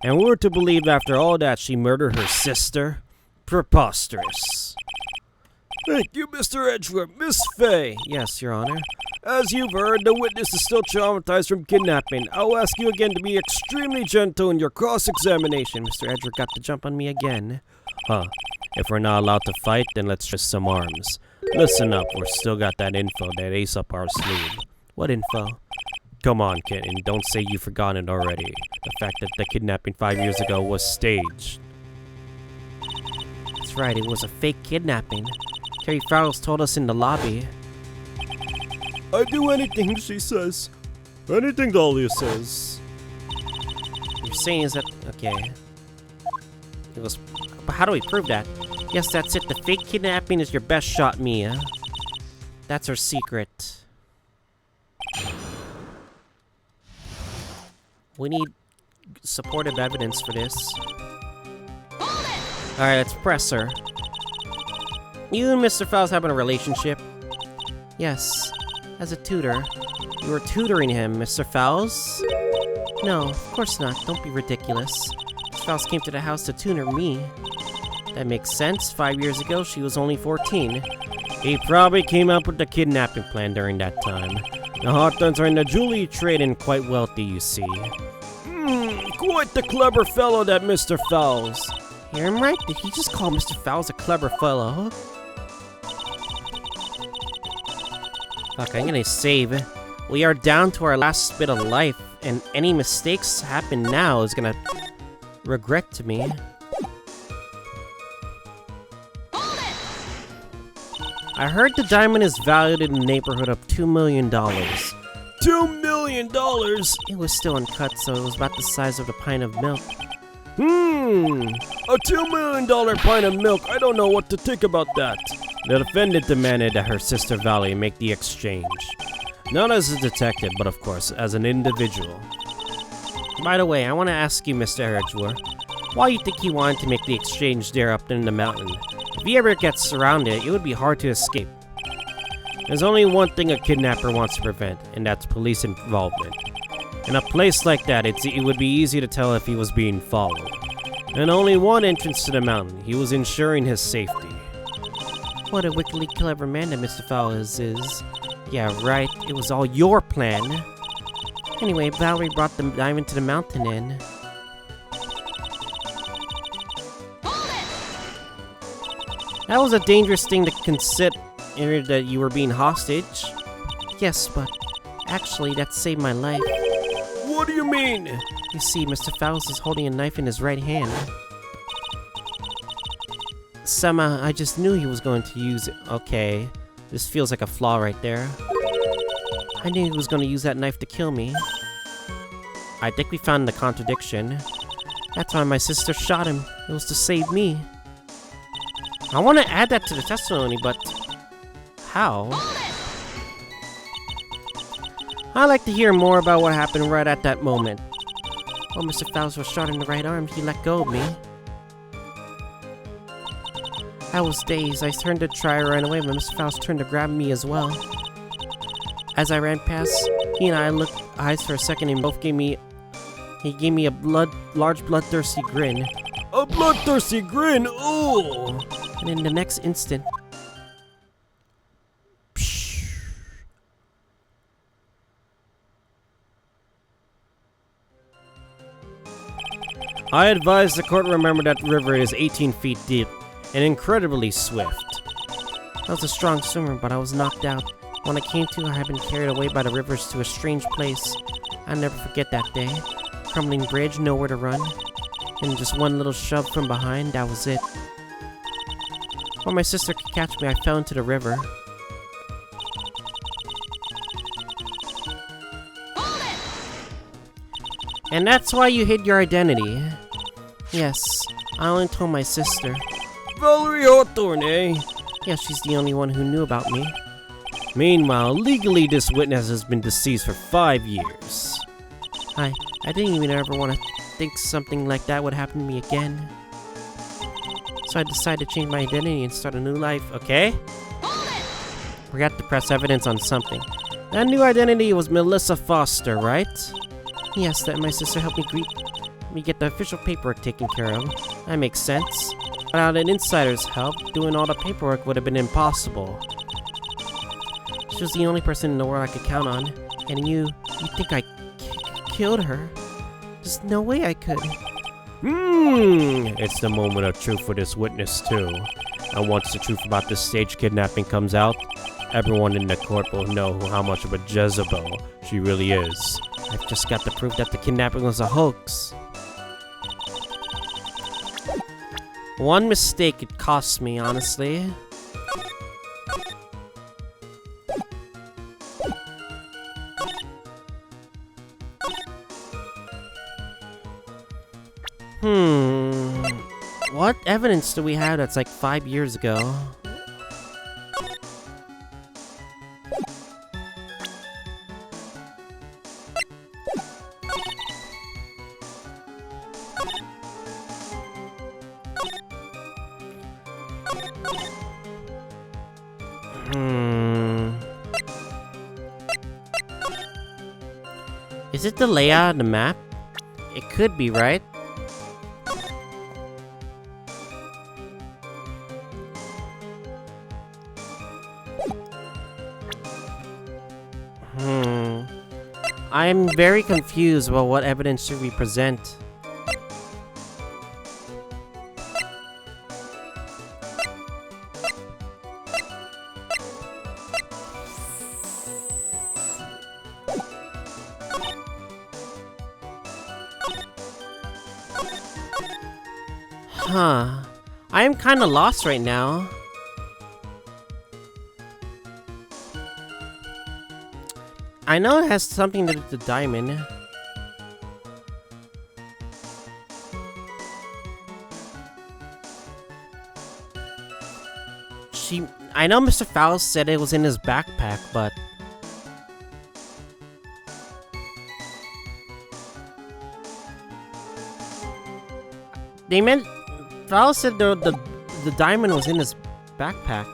And we're to believe after all that she murdered her sister? Preposterous. Thank you, Mr. Edgeworth. Miss Fay. Yes, Your Honor. As you've heard, the witness is still traumatized from kidnapping. I'll ask you again to be extremely gentle in your cross-examination. Mr. Edgeworth got the jump on me again. Huh. If we're not allowed to fight, then let's twist some arms. Listen up, we're still got that info, that ace up our sleeve. What info? Come on, kid, and don't say you've forgotten it already. The fact that the kidnapping 5 years ago was staged. That's right, it was a fake kidnapping. Terry Fowles told us in the lobby. I do anything she says. Anything Dahlia says. You're saying is that... okay. It was... but how do we prove that? Yes, that's it. The fake kidnapping is your best shot, Mia. That's our secret. We need supportive evidence for this. Alright, let's press her. You and Mr. Fowles having a relationship? Yes. As a tutor. You were tutoring him, Mr. Fowles? No, of course not. Don't be ridiculous. Mr. Fowles came to the house to tutor me. That makes sense. 5 years ago, she was only 14. He probably came up with the kidnapping plan during that time. The Hawthorns are in the jewelry trade and quite wealthy, you see. Quite the clever fellow, that Mr. Fowles. Hear him right? Did he just call Mr. Fowles a clever fellow? Okay, I'm gonna save. We are down to our last bit of life, and any mistakes happen now is gonna regret to me. I heard the diamond is valued in the neighborhood of $2 million. $2 million? It was still uncut, so it was about the size of a pint of milk. A $2 million pint of milk? I don't know what to think about that. The defendant demanded that her sister Valerie make the exchange. Not as a detective, but of course, as an individual. By the way, I want to ask you, Mr. Edgeworth, why you think he wanted to make the exchange there up in the mountain? If he ever gets surrounded, it would be hard to escape. There's only one thing a kidnapper wants to prevent, and that's police involvement. In a place like that, it would be easy to tell if he was being followed. And only one entrance to the mountain. He was ensuring his safety. What a wickedly clever man that Mr. Fowles is. Yeah, right. It was all your plan. Anyway, Valerie brought the diamond to the mountain inn. That was a dangerous thing to consider that you were being hostage. Yes, but actually, that saved my life. What do you mean? You see, Mr. Fowles is holding a knife in his right hand. Somehow, I just knew he was going to use it. Okay, this feels like a flaw right there. I knew he was going to use that knife to kill me. I think we found the contradiction. That's why my sister shot him. It was to save me. I want to add that to the testimony, but how? I'd like to hear more about what happened right at that moment. While Mr. Fowles was shot in the right arm, he let go of me. I was dazed. I turned to try to run away, but Mr. Fowles turned to grab me as well. As I ran past, he and I looked eyes for a second and both gave me... He gave me a large bloodthirsty grin. A bloodthirsty grin, ooh! And in the next instant... I advise the court remember that river is 18 feet deep and incredibly swift. I was a strong swimmer, but I was knocked out. When I came to, I had been carried away by the rivers to a strange place. I'll never forget that day. Crumbling bridge, nowhere to run. And just one little shove from behind, that was it. Before my sister could catch me, I fell into the river. And that's why you hid your identity. Yes, I only told my sister. Valerie Hawthorne, eh? Yeah, she's the only one who knew about me. Meanwhile, legally this witness has been deceased for 5 years. I didn't even ever want to think something like that would happen to me again. So I decided to change my identity and start a new life, okay? We got to press evidence on something. That new identity was Melissa Foster, right? Yes, that my sister helped me get the official paperwork taken care of. That makes sense. Without an insider's help, doing all the paperwork would have been impossible. She was the only person in the world I could count on. And you think I killed her? There's no way I could. It's the moment of truth for this witness, too. And once the truth about this stage kidnapping comes out, everyone in the court will know how much of a Jezebel she really is. I've just got to prove that the kidnapping was a hoax. One mistake it cost me, honestly. What evidence do we have that's like 5 years ago? Is it the layout of the map? It could be, right? I'm very confused about what evidence should we present. Huh. I am kinda lost right now. I know it has something to do with the diamond. I know Mr. Fowles said it was in his backpack, but... Fowles said the diamond was in his backpack.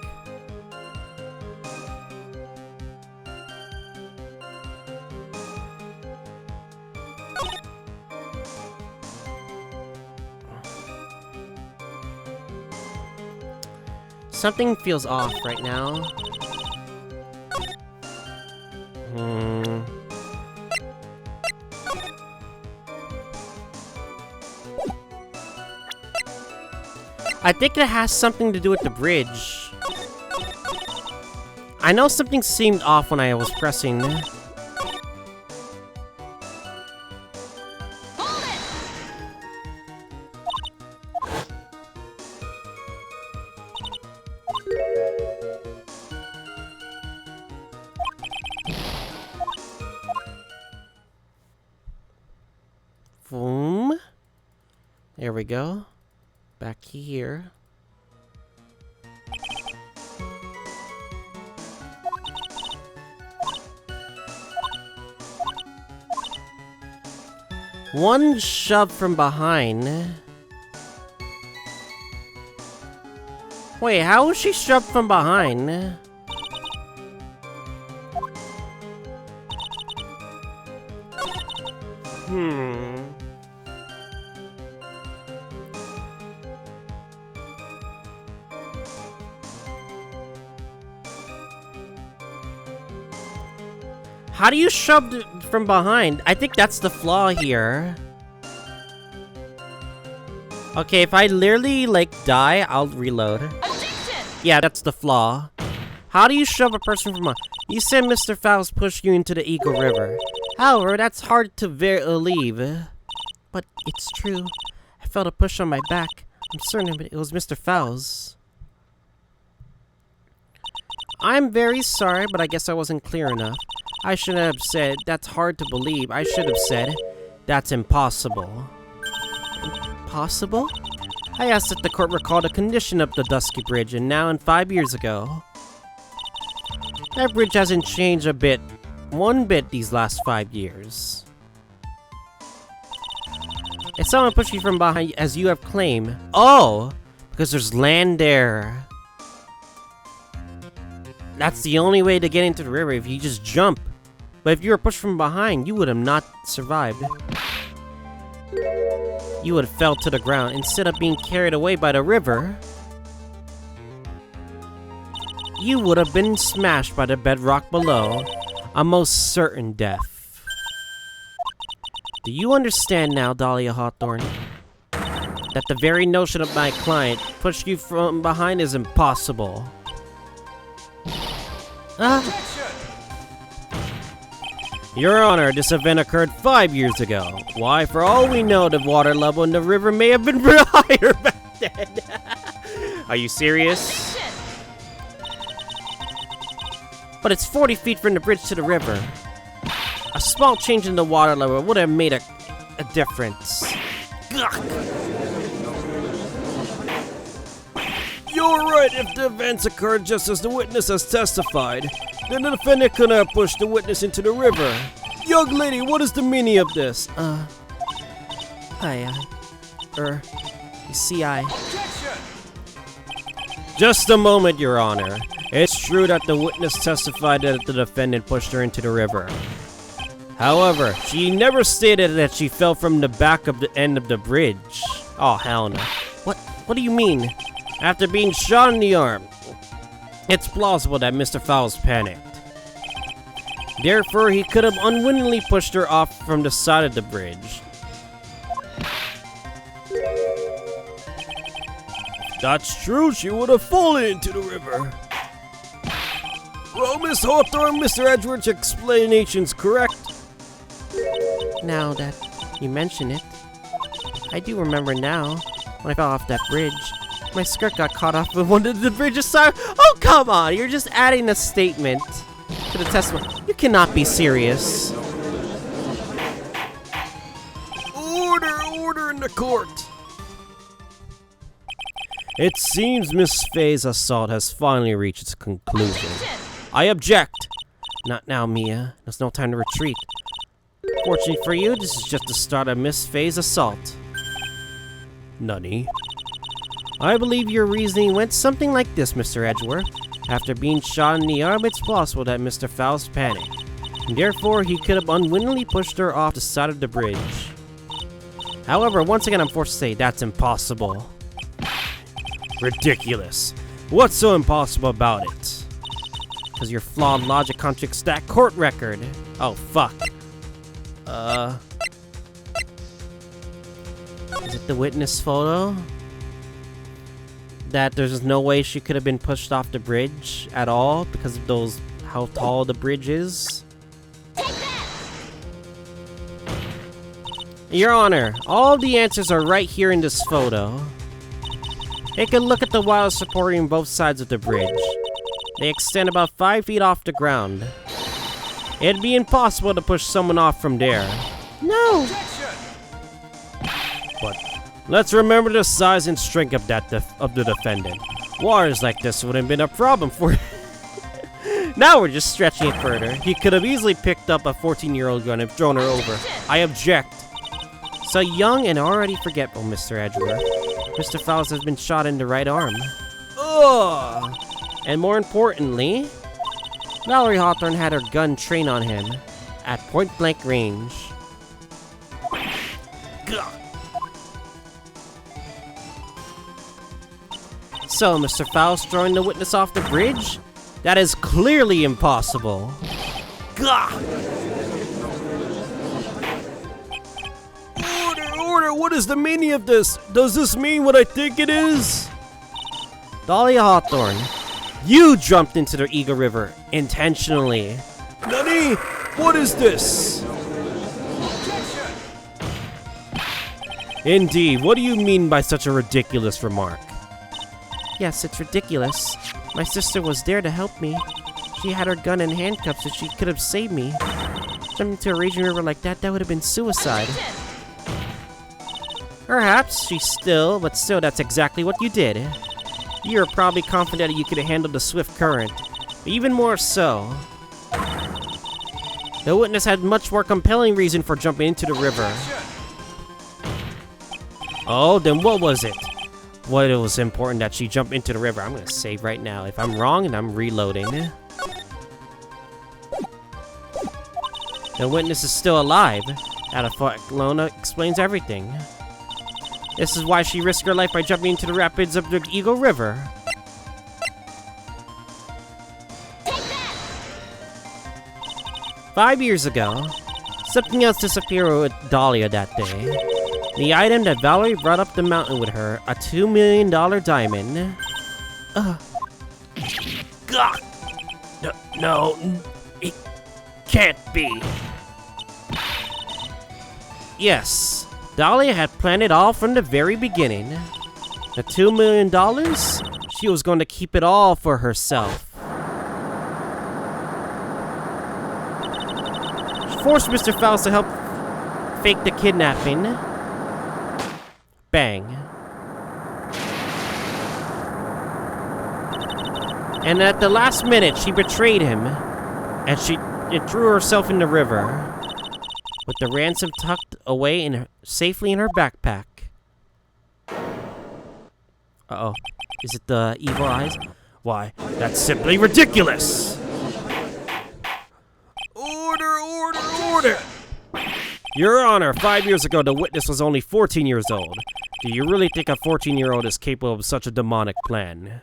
Something feels off right now. I think it has something to do with the bridge. I know something seemed off when I was pressing. Boom. There we go. Back here. One shove from behind. Wait, how was she shoved from behind? How do you shove it from behind? I think that's the flaw here. Okay, if I literally, like, die, I'll reload. Yeah, that's the flaw. How do you shove a person from behind? You said Mr. Fowles pushed you into the Eagle River. However, that's hard to believe. But it's true. I felt a push on my back. I'm certain it was Mr. Fowles. I'm very sorry, but I guess I wasn't clear enough. I shouldn't have said, that's hard to believe. I should have said, that's impossible. Impossible? I asked if the court recalled a condition of the Dusky Bridge, and now and 5 years ago. That bridge hasn't changed a bit, one bit these last 5 years. If someone pushed you from behind, as you have claimed. Oh! Because there's land there. That's the only way to get into the river, if you just jump. But if you were pushed from behind, you would have not survived. You would have fell to the ground instead of being carried away by the river. You would have been smashed by the bedrock below, a most certain death. Do you understand now, Dahlia Hawthorne? That the very notion of my client pushed you from behind is impossible. Your Honor, this event occurred 5 years ago. Why, for all we know, the water level in the river may have been higher back then. Are you serious? But it's 40 feet from the bridge to the river. A small change in the water level would have made a difference. Ugh. You're right, if the events occurred just as the witness has testified, then the defendant couldn't have pushed the witness into the river. Young lady, what is the meaning of this? You see, Just a moment, Your Honor. It's true that the witness testified that the defendant pushed her into the river. However, she never stated that she fell from the back of the end of the bridge. Oh, hell no. What do you mean? After being shot in the arm, it's plausible that Mr. Fowles panicked. Therefore, he could have unwittingly pushed her off from the side of the bridge. If that's true, she would have fallen into the river. Well, Miss Hawthorne, Mr. Edwards' explanation's correct. Now that you mention it, I do remember now, when I fell off that bridge, my skirt got caught off of one of the bridge's side. Oh, come on! You're just adding a statement to the testimony. You cannot be serious. Order in the court! It seems Miss Faye's assault has finally reached its conclusion. I object! Not now, Mia. There's no time to retreat. Fortunately for you, this is just the start of Miss Faye's assault. Nani? I believe your reasoning went something like this, Mr. Edgeworth. After being shot in the arm, it's plausible that Mr. Fowles panicked. And therefore, he could have unwittingly pushed her off the side of the bridge. However, once again, I'm forced to say that's impossible. Ridiculous. What's so impossible about it? Because your flawed logic contradicts that court record. Oh, fuck. Is it the witness photo? That there's no way she could have been pushed off the bridge at all because of those, how tall the bridge is? Your Honor, all the answers are right here in this photo. Take a look at the wires supporting both sides of the bridge. They extend about 5 feet off the ground. It'd be impossible to push someone off from there. No! But let's remember the size and strength of the defendant. Wires like this wouldn't have been a problem for Now we're just stretching it further. He could have easily picked up a 14-year-old gun and thrown her over. I object. So young and already forgetful, Mr. Edgeworth. Mr. Fowles has been shot in the right arm. Ugh! And more importantly, Valerie Hawthorne had her gun trained on him at point-blank range. Gah. So, Mr. Fowles throwing the witness off the bridge? That is clearly impossible. Gah! Order, what is the meaning of this? Does this mean what I think it is? Dahlia Hawthorne, you jumped into the Eagle River intentionally. Nani? What is this? Indeed, what do you mean by such a ridiculous remark? Yes, it's ridiculous. My sister was there to help me. She had her gun and handcuffs and she could have saved me. Jumping into a raging river like that would have been suicide. Perhaps but still, that's exactly what you did. You were probably confident that you could handle the swift current, but even more so. The witness had much more compelling reason for jumping into the river. Oh, then what was it? What it was important that she jump into the river. I'm gonna save right now. If I'm wrong, and I'm reloading. The witness is still alive. That alone explains everything. This is why she risked her life by jumping into the rapids of the Eagle River. 5 years ago, something else disappeared with Dahlia that day. The item that Valerie brought up the mountain with her, a $2 million diamond. God! No, it can't be. Yes, Dahlia had planned it all from the very beginning. The $2 million? She was going to keep it all for herself. She forced Mr. Fowles to help fake the kidnapping. Bang. And at the last minute, she betrayed him, and she threw herself in the river, with the ransom tucked away safely in her backpack. Uh-oh. Is it the evil eyes? Why, that's simply ridiculous! Order! Your Honor, 5 years ago, the witness was only 14 years old. Do you really think a 14-year-old is capable of such a demonic plan?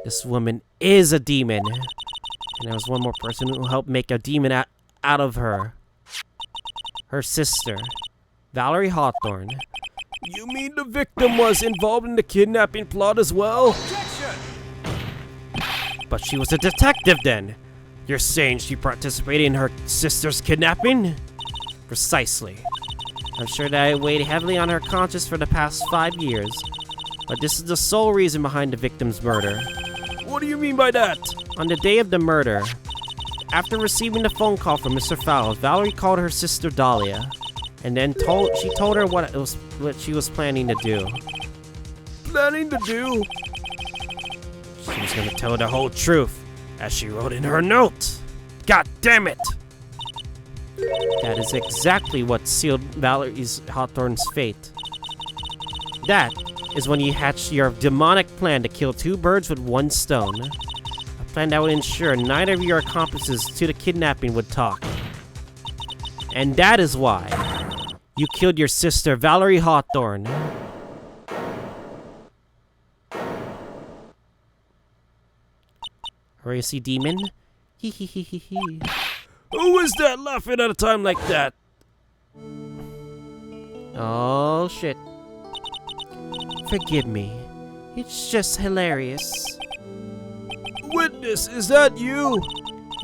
This woman is a demon. And there was one more person who helped make a demon out of her. Her sister, Valerie Hawthorne. You mean the victim was involved in the kidnapping plot as well? Objection! But she was a detective then. You're saying she participated in her sister's kidnapping? Precisely. I'm sure that I weighed heavily on her conscience for the past 5 years. But this is the sole reason behind the victim's murder. What do you mean by that? On the day of the murder, after receiving the phone call from Mr. Fowles, Valerie called her sister Dahlia, and then she told her what she was planning to do. Planning to do? She was going to tell her the whole truth, as she wrote in her note. God damn it! That is exactly what sealed Valerie Hawthorne's fate. That is when you hatched your demonic plan to kill 2 birds with 1 stone. A plan that would ensure neither of your accomplices to the kidnapping would talk. And that is why you killed your sister, Valerie Hawthorne. Or you see, demon? Hee hee hee hee hee. Who is that laughing at a time like that? Oh shit. Forgive me. It's just hilarious. Witness, is that you?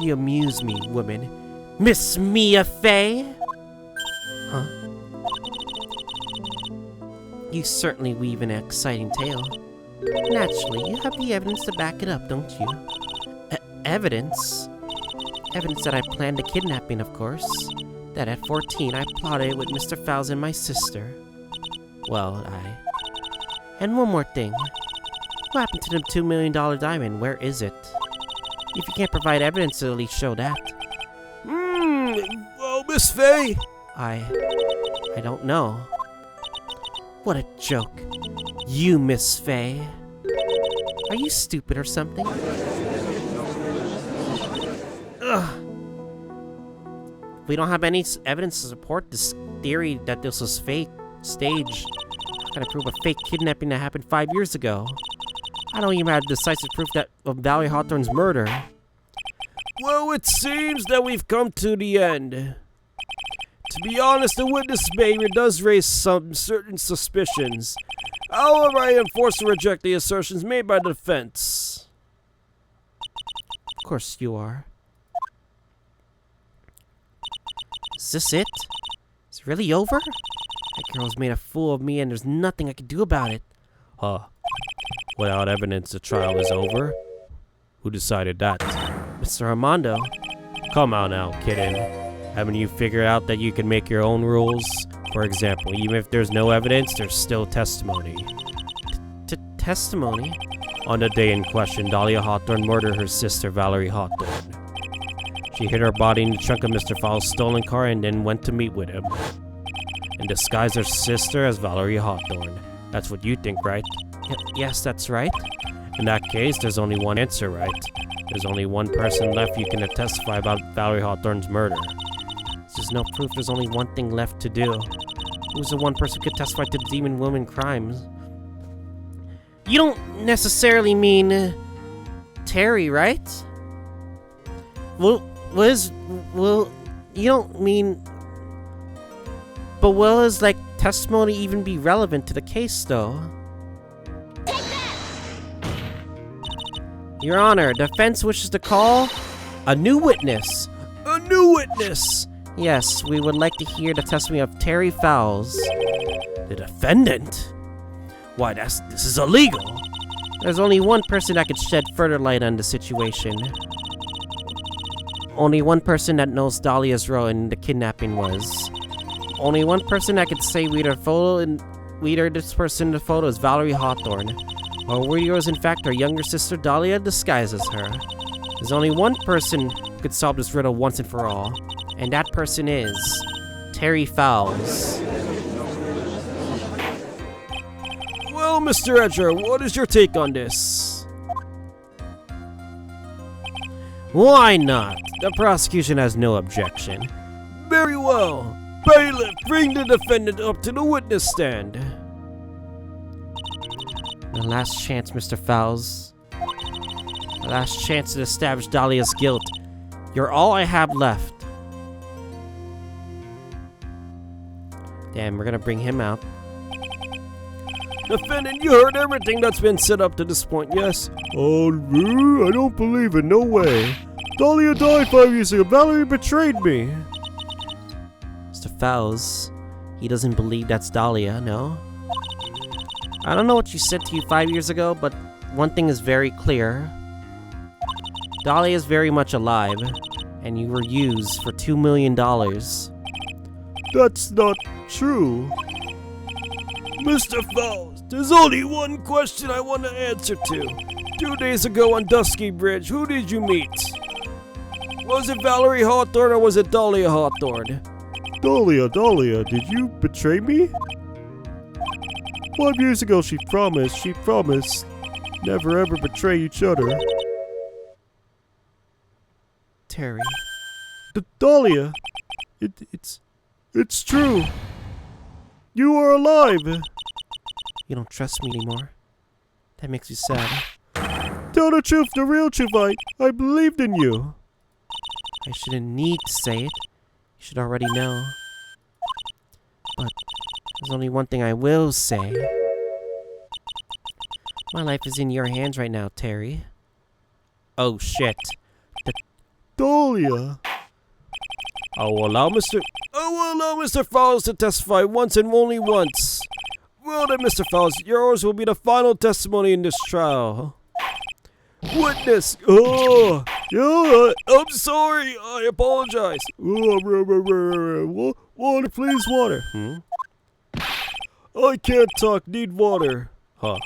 You amuse me, woman. Miss Mia Fey? Huh? You certainly weave an exciting tale. Naturally, you have the evidence to back it up, don't you? Evidence? Evidence that I planned the kidnapping, of course. That at 14, I plotted it with Mr. Fowles and my sister. Well, And one more thing. What happened to the $2 million diamond? Where is it? If you can't provide evidence to at least show that. Well, Miss Fey. I don't know. What a joke. You, Miss Faye. Are you stupid or something? Ugh. We don't have any evidence to support this theory that this was fake, staged. How can I prove a fake kidnapping that happened 5 years ago? I don't even have decisive proof of Valerie Hawthorne's murder. Well, it seems that we've come to the end. To be honest, the witness behavior does raise some certain suspicions. However, I am forced to reject the assertions made by the defense. Of course you are. Is this it? Is it really over? That girl's made a fool of me and there's nothing I can do about it. Huh. Without evidence, the trial is over? Who decided that? Mr. Armando. Come on now, kidden. Haven't you figured out that you can make your own rules? For example, even if there's no evidence, there's still testimony. Testimony? On the day in question, Dahlia Hawthorne murdered her sister, Valerie Hawthorne. She hid her body in the trunk of Mr. Fowles' stolen car and then went to meet with him. And disguised her sister as Valerie Hawthorne. That's what you think, right? Yes, that's right. In that case, there's only one answer, right? There's only one person left you can testify about Valerie Hawthorne's murder. There's no proof. There's only one thing left to do. Who's the one person who could testify to the demon woman crimes? You don't necessarily mean Terry, right? Well, you don't mean... But will his, testimony even be relevant to the case, though? Your Honor, defense wishes to call a new witness. A new witness! Yes, we would like to hear the testimony of Terry Fowles. The defendant? Why, this is illegal. There's only one person that could shed further light on the situation. Only one person that knows Dahlia's role in the kidnapping was. Only one person that could say whether this person in the photo is Valerie Hawthorne, or whether was in fact her younger sister Dahlia disguised as her. There's only one person who could solve this riddle once and for all, and that person is Terry Fowles. Well, Mr. Edger, what is your take on this? Why not? The prosecution has no objection. Very well. Bailiff, bring the defendant up to the witness stand. The last chance, Mr. Fowles. The last chance to establish Dahlia's guilt. You're all I have left. Damn, we're gonna bring him out. Defendant, you heard everything that's been set up to this point, yes? Oh, I don't believe it, no way. Dahlia died 5 years ago. Valerie betrayed me. Mr. Fowles, he doesn't believe that's Dahlia, no? I don't know what she said to you 5 years ago, but one thing is very clear. Dahlia is very much alive, and you were used for $2 million. That's not true. Mr. Fowles, there's only one question I want to answer to. 2 days ago on Dusky Bridge, who did you meet? Was it Valerie Hawthorne or was it Dahlia Hawthorne? Dahlia, did you betray me? 5 years ago she promised never ever betray each other. Terry. Dahlia, it's true. You are alive. You don't trust me anymore. That makes me sad. Tell the truth, the real truth. I believed in you. I shouldn't need to say it. You should already know. But there's only one thing I will say. My life is in your hands right now, Terry. Oh shit. Dahlia. I will allow Mr. Fowles to testify once and only once. Well then, Mr. Fowles, yours will be the final testimony in this trial. Witness! Oh! Yeah, I'm sorry! I apologize! Water, please, water. I can't talk, need water. Huh.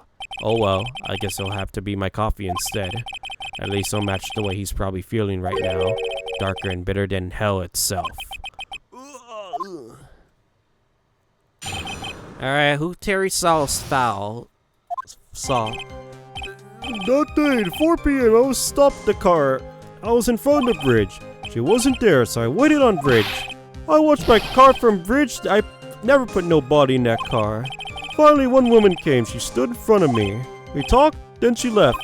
Oh well, I guess it'll have to be my coffee instead. At least it'll match the way he's probably feeling right now. Darker and bitter than hell itself. Alright, who Terry Saul's foul? Saul. That day at 4 p.m. I was stopped the car. I was in front of the bridge. She wasn't there, so I waited on bridge. I watched my car from bridge. I never put no body in that car. Finally, one woman came. She stood in front of me. We talked, then she left.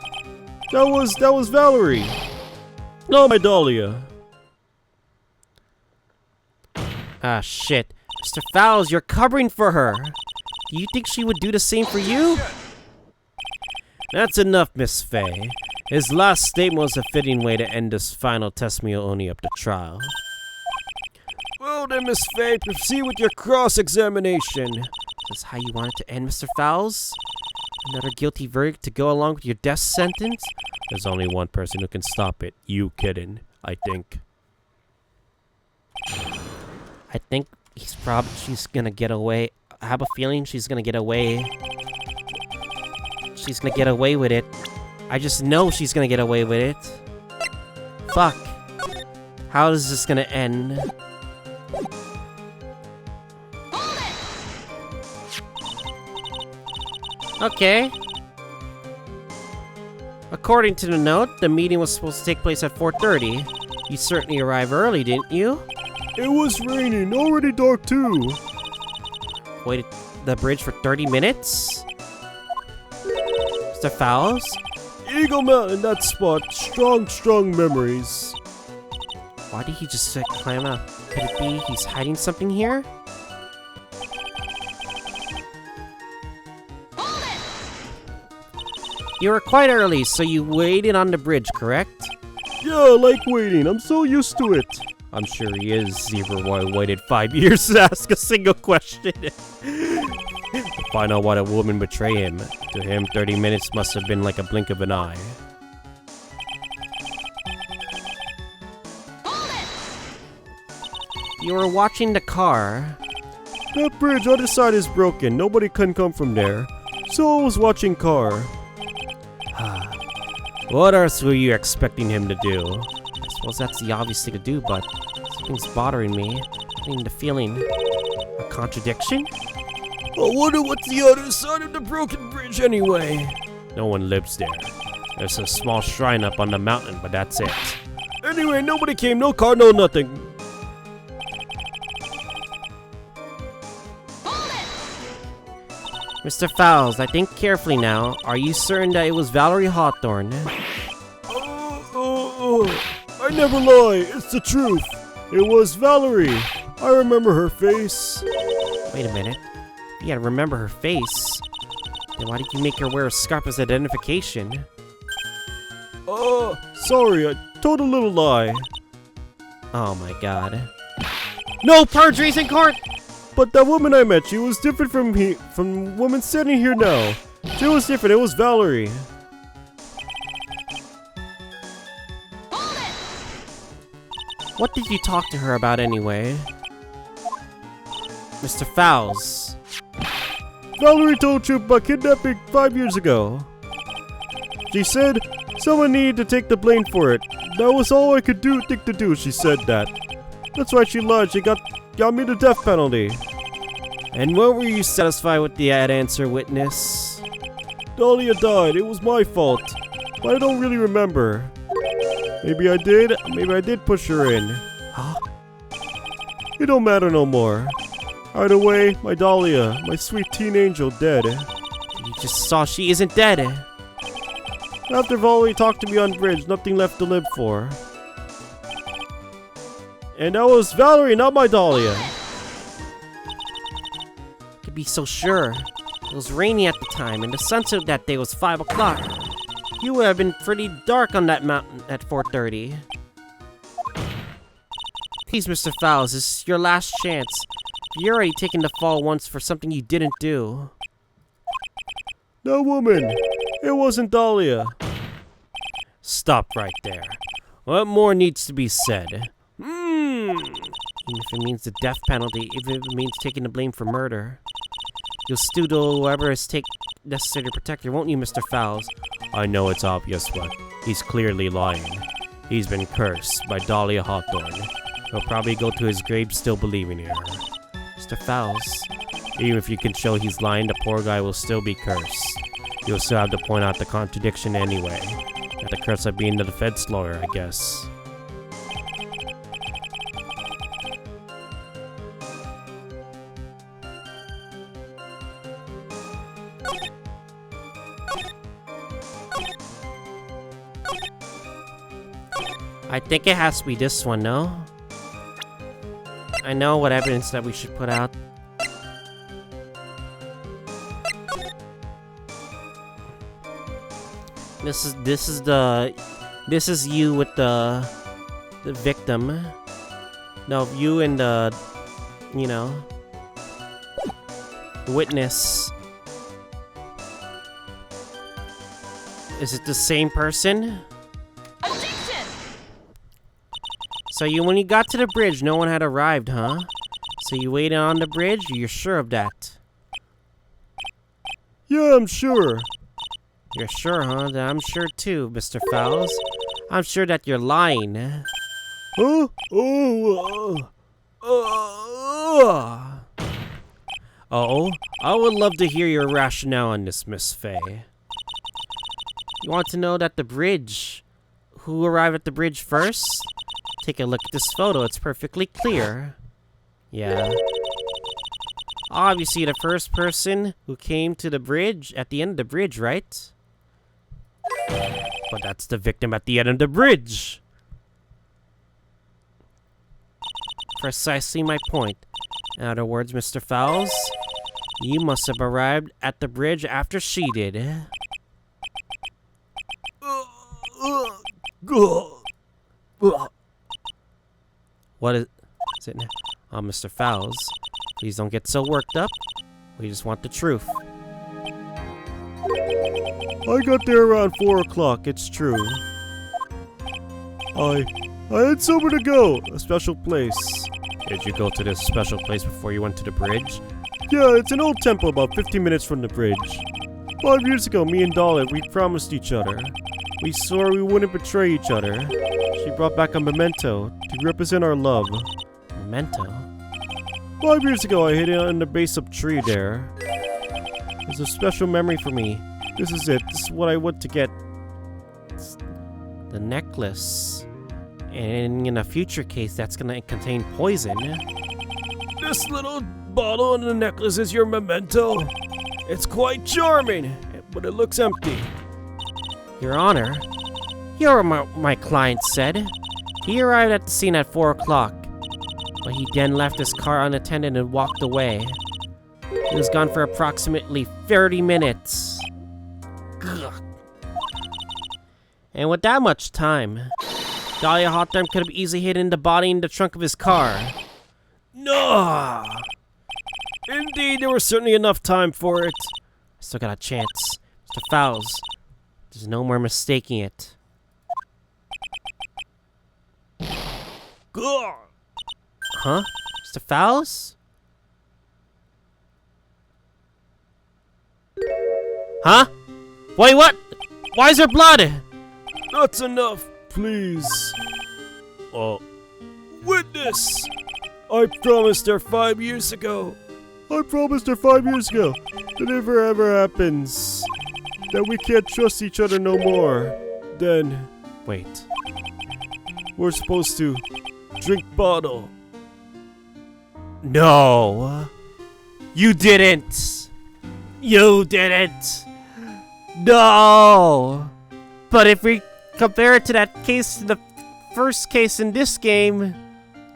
That was Valerie. No, my Dahlia. Ah, shit. Mr. Fowles, you're covering for her. Do you think she would do the same for you? That's enough, Miss Faye. His last statement was a fitting way to end this final testimony of the trial. Well then, Miss Faye, proceed with your cross-examination. Is this how you want it to end, Mr. Fowles? Another guilty verdict to go along with your death sentence? There's only one person who can stop it. You kidding, I think. I think she's gonna get away. I have a feeling she's gonna get away. She's gonna get away with it. I just know she's gonna get away with it. Fuck. How is this gonna end? Okay. According to the note, the meeting was supposed to take place at 4:30. You certainly arrived early, didn't you? It was raining, already dark too. Waited the bridge for 30 minutes? Mr. Fowles? Eagle Mountain, that spot. Strong memories. Why did he just climb up? Could it be he's hiding something here? You were quite early, so you waited on the bridge, correct? Yeah, I like waiting. I'm so used to it. I'm sure he is. Zebra Boy waited 5 years to ask a single question. To find out why a woman betrayed him. To him, 30 minutes must have been like a blink of an eye. You were watching the car. That bridge other side is broken. Nobody can come from there. So I was watching car. What else were you expecting him to do? I suppose that's the obvious thing to do, but something's bothering me. I'm getting the feeling. A contradiction? I wonder what's the other side of the broken bridge anyway. No one lives there. There's a small shrine up on the mountain, but that's it. Anyway, nobody came, no car, no nothing. Mr. Fowles, I think carefully now. Are you certain that it was Valerie Hawthorne? I never lie. It's the truth. It was Valerie. I remember her face. Wait a minute. You gotta remember her face. Then why did you make her wear a scarf as identification? Sorry. I told a little lie. Oh my god. No perjuries in court! But that woman I met, she was different from the woman sitting here now. She was different. It was Valerie. What did you talk to her about anyway? Mr. Fowles. Valerie told you about kidnapping 5 years ago. She said someone needed to take the blame for it. That was all I could think to do, she said that. That's why she lied. She got me the death penalty. And when were you satisfied with that answer, witness? Dahlia died. It was my fault. But I don't really remember. Maybe I did push her in. Huh? It don't matter no more. Either way, my Dahlia, my sweet teen angel, dead. You just saw she isn't dead. After Valerie talked to me on bridge, nothing left to live for. And that was Valerie, not my Dahlia. Could be so sure. It was rainy at the time, and the sunset that day was 5 o'clock. You would have been pretty dark on that mountain at 4:30. Please, Mr. Fowles, this is your last chance. You're already taken the fall once for something you didn't do. That woman, it wasn't Dahlia. Stop right there. What more needs to be said? Even if it means the death penalty, if it means taking the blame for murder. You'll still do whatever is necessary to protect her, won't you, Mr. Fowles? I know it's obvious, but he's clearly lying. He's been cursed by Dahlia Hawthorne. He'll probably go to his grave still believing in her. Mr. Fowles, Even if you can show he's lying, the poor guy will still be cursed. You'll still have to point out the contradiction anyway. At the curse of being the defense lawyer, I guess. I think it has to be this one, no? I know what evidence that we should put out. This is you with the victim. No, you and the, you know, witness. Is it the same person? So when you got to the bridge, no one had arrived, huh? So you waited on the bridge? You're sure of that? Yeah, I'm sure. You're sure, huh? Then I'm sure too, Mr. Fowles. I'm sure that you're lying. Huh? Oh, I would love to hear your rationale on this, Miss Faye. You want to know that the bridge? Who arrived at the bridge first? Take a look at this photo, it's perfectly clear. Yeah. Obviously the first person who came to the bridge, at the end of the bridge, right? But that's the victim at the end of the bridge. Precisely my point. In other words, Mr. Fowles, you must have arrived at the bridge after she did. What is it now? Oh, Mr. Fowles, please don't get so worked up. We just want the truth. I got there around 4 o'clock, it's true. I had somewhere to go, a special place. Did you go to this special place before you went to the bridge? Yeah, it's an old temple about 15 minutes from the bridge. 5 years ago, me and Dolly, we promised each other. We swore we wouldn't betray each other. She brought back a memento to represent our love. Memento? 5 years ago, I hid it on the base of a tree there. It's a special memory for me. This is it. This is what I want to get. It's the necklace. And in a future case, that's gonna contain poison. This little bottle and the necklace is your memento. It's quite charming, but it looks empty. Your Honor, here my client said. He arrived at the scene at 4 o'clock, but he then left his car unattended and walked away. He was gone for approximately 30 minutes. Ugh. And with that much time, Dahlia Hawthorne could have easily hidden the body in the trunk of his car. No! Indeed, there was certainly enough time for it. Still got a chance. Mr. Fowles, there's no more mistaking it. Huh? Mr. Fowles? Huh? Wait, what? Why is there blood? That's enough, please. Witness! I promised her 5 years ago. I promised her 5 years ago that if it ever happens, that we can't trust each other no more, then Wait. we're supposed to drink bottle. No. You didn't. You didn't. No. But if we compare it to that case, the first case in this game,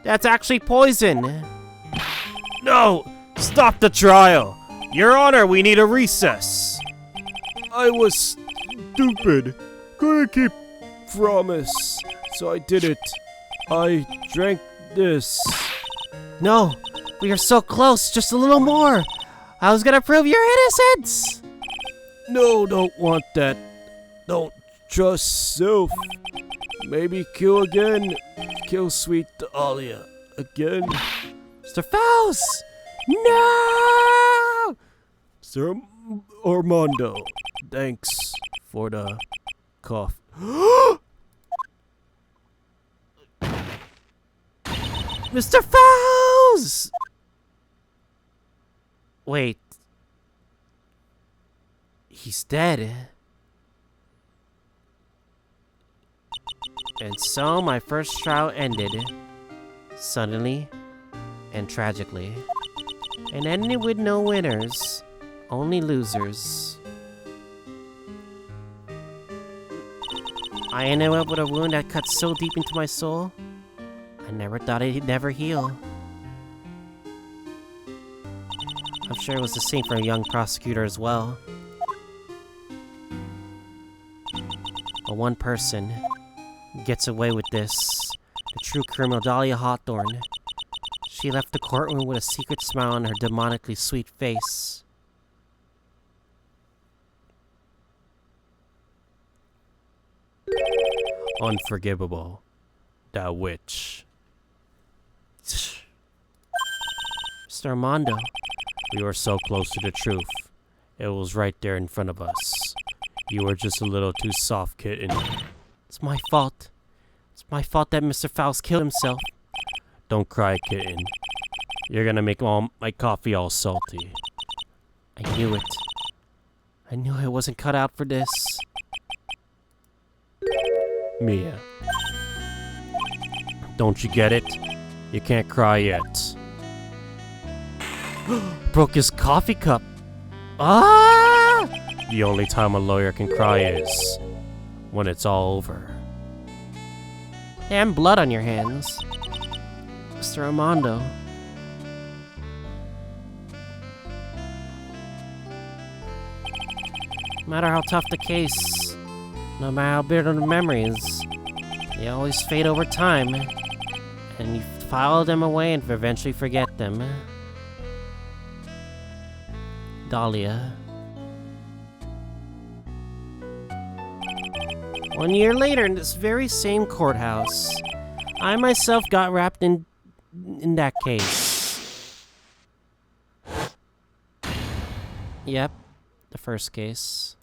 that's actually poison. No! Stop the trial! Your Honor, we need a recess. I was stupid. Couldn't keep promise, so I did it. I drank this. No. We are so close. Just a little more. I was gonna prove your innocence. No, don't want that. Don't trust self. Maybe kill again. Kill sweet Dahlia again. Mr. Fowles! No! Sir Armando, thanks for the cough. Mr. Fowles! Wait. He's dead. And so my first trial ended. Suddenly and tragically. And ended with no winners. Only losers. I ended up with a wound that cut so deep into my soul, I never thought it'd never heal. I'm sure it was the same for a young prosecutor as well. But one person gets away with this. The true criminal, Dahlia Hawthorne. She left the courtroom with a secret smile on her demonically sweet face. Unforgivable. That witch. Mr. Armando. We were so close to the truth. It was right there in front of us. You were just a little too soft, kitten. It's my fault. It's my fault that Mr. Faust killed himself. Don't cry, kitten. You're gonna make all my coffee all salty. I knew it. I knew I wasn't cut out for this. Mia. Don't you get it? You can't cry yet. Broke his coffee cup. Ah! The only time a lawyer can cry is when it's all over. Damn blood on your hands. Mr. Armando. No matter how tough the case, no matter how bitter the memories, they always fade over time, and you file them away and eventually forget them. Dahlia. 1 year later, in this very same courthouse, I myself got wrapped in that case. Yep, the first case.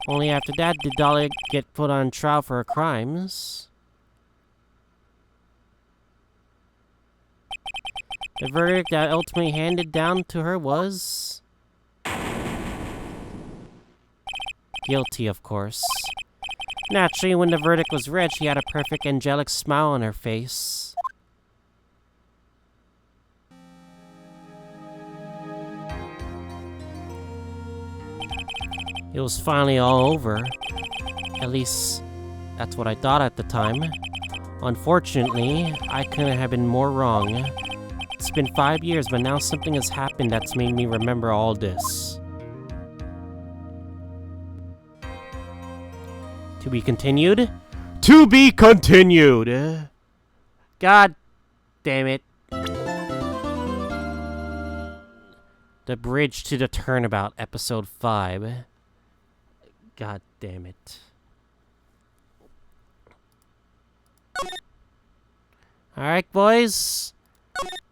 Only after that did Dahlia get put on trial for her crimes. The verdict that ultimately handed down to her was... guilty, of course. Naturally, when the verdict was read, she had a perfect angelic smile on her face. It was finally all over. At least, that's what I thought at the time. Unfortunately, I couldn't have been more wrong. It's been 5 years, but now something has happened that's made me remember all this. To be continued? To be continued! God damn it. The Bridge to the Turnabout, Episode 5. God damn it. Alright, boys.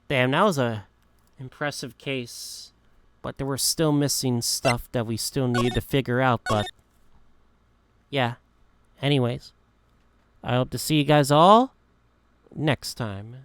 Damn, that was a impressive case. But there were still missing stuff that we still needed to figure out, but... yeah. Anyways. I hope to see you guys all next time.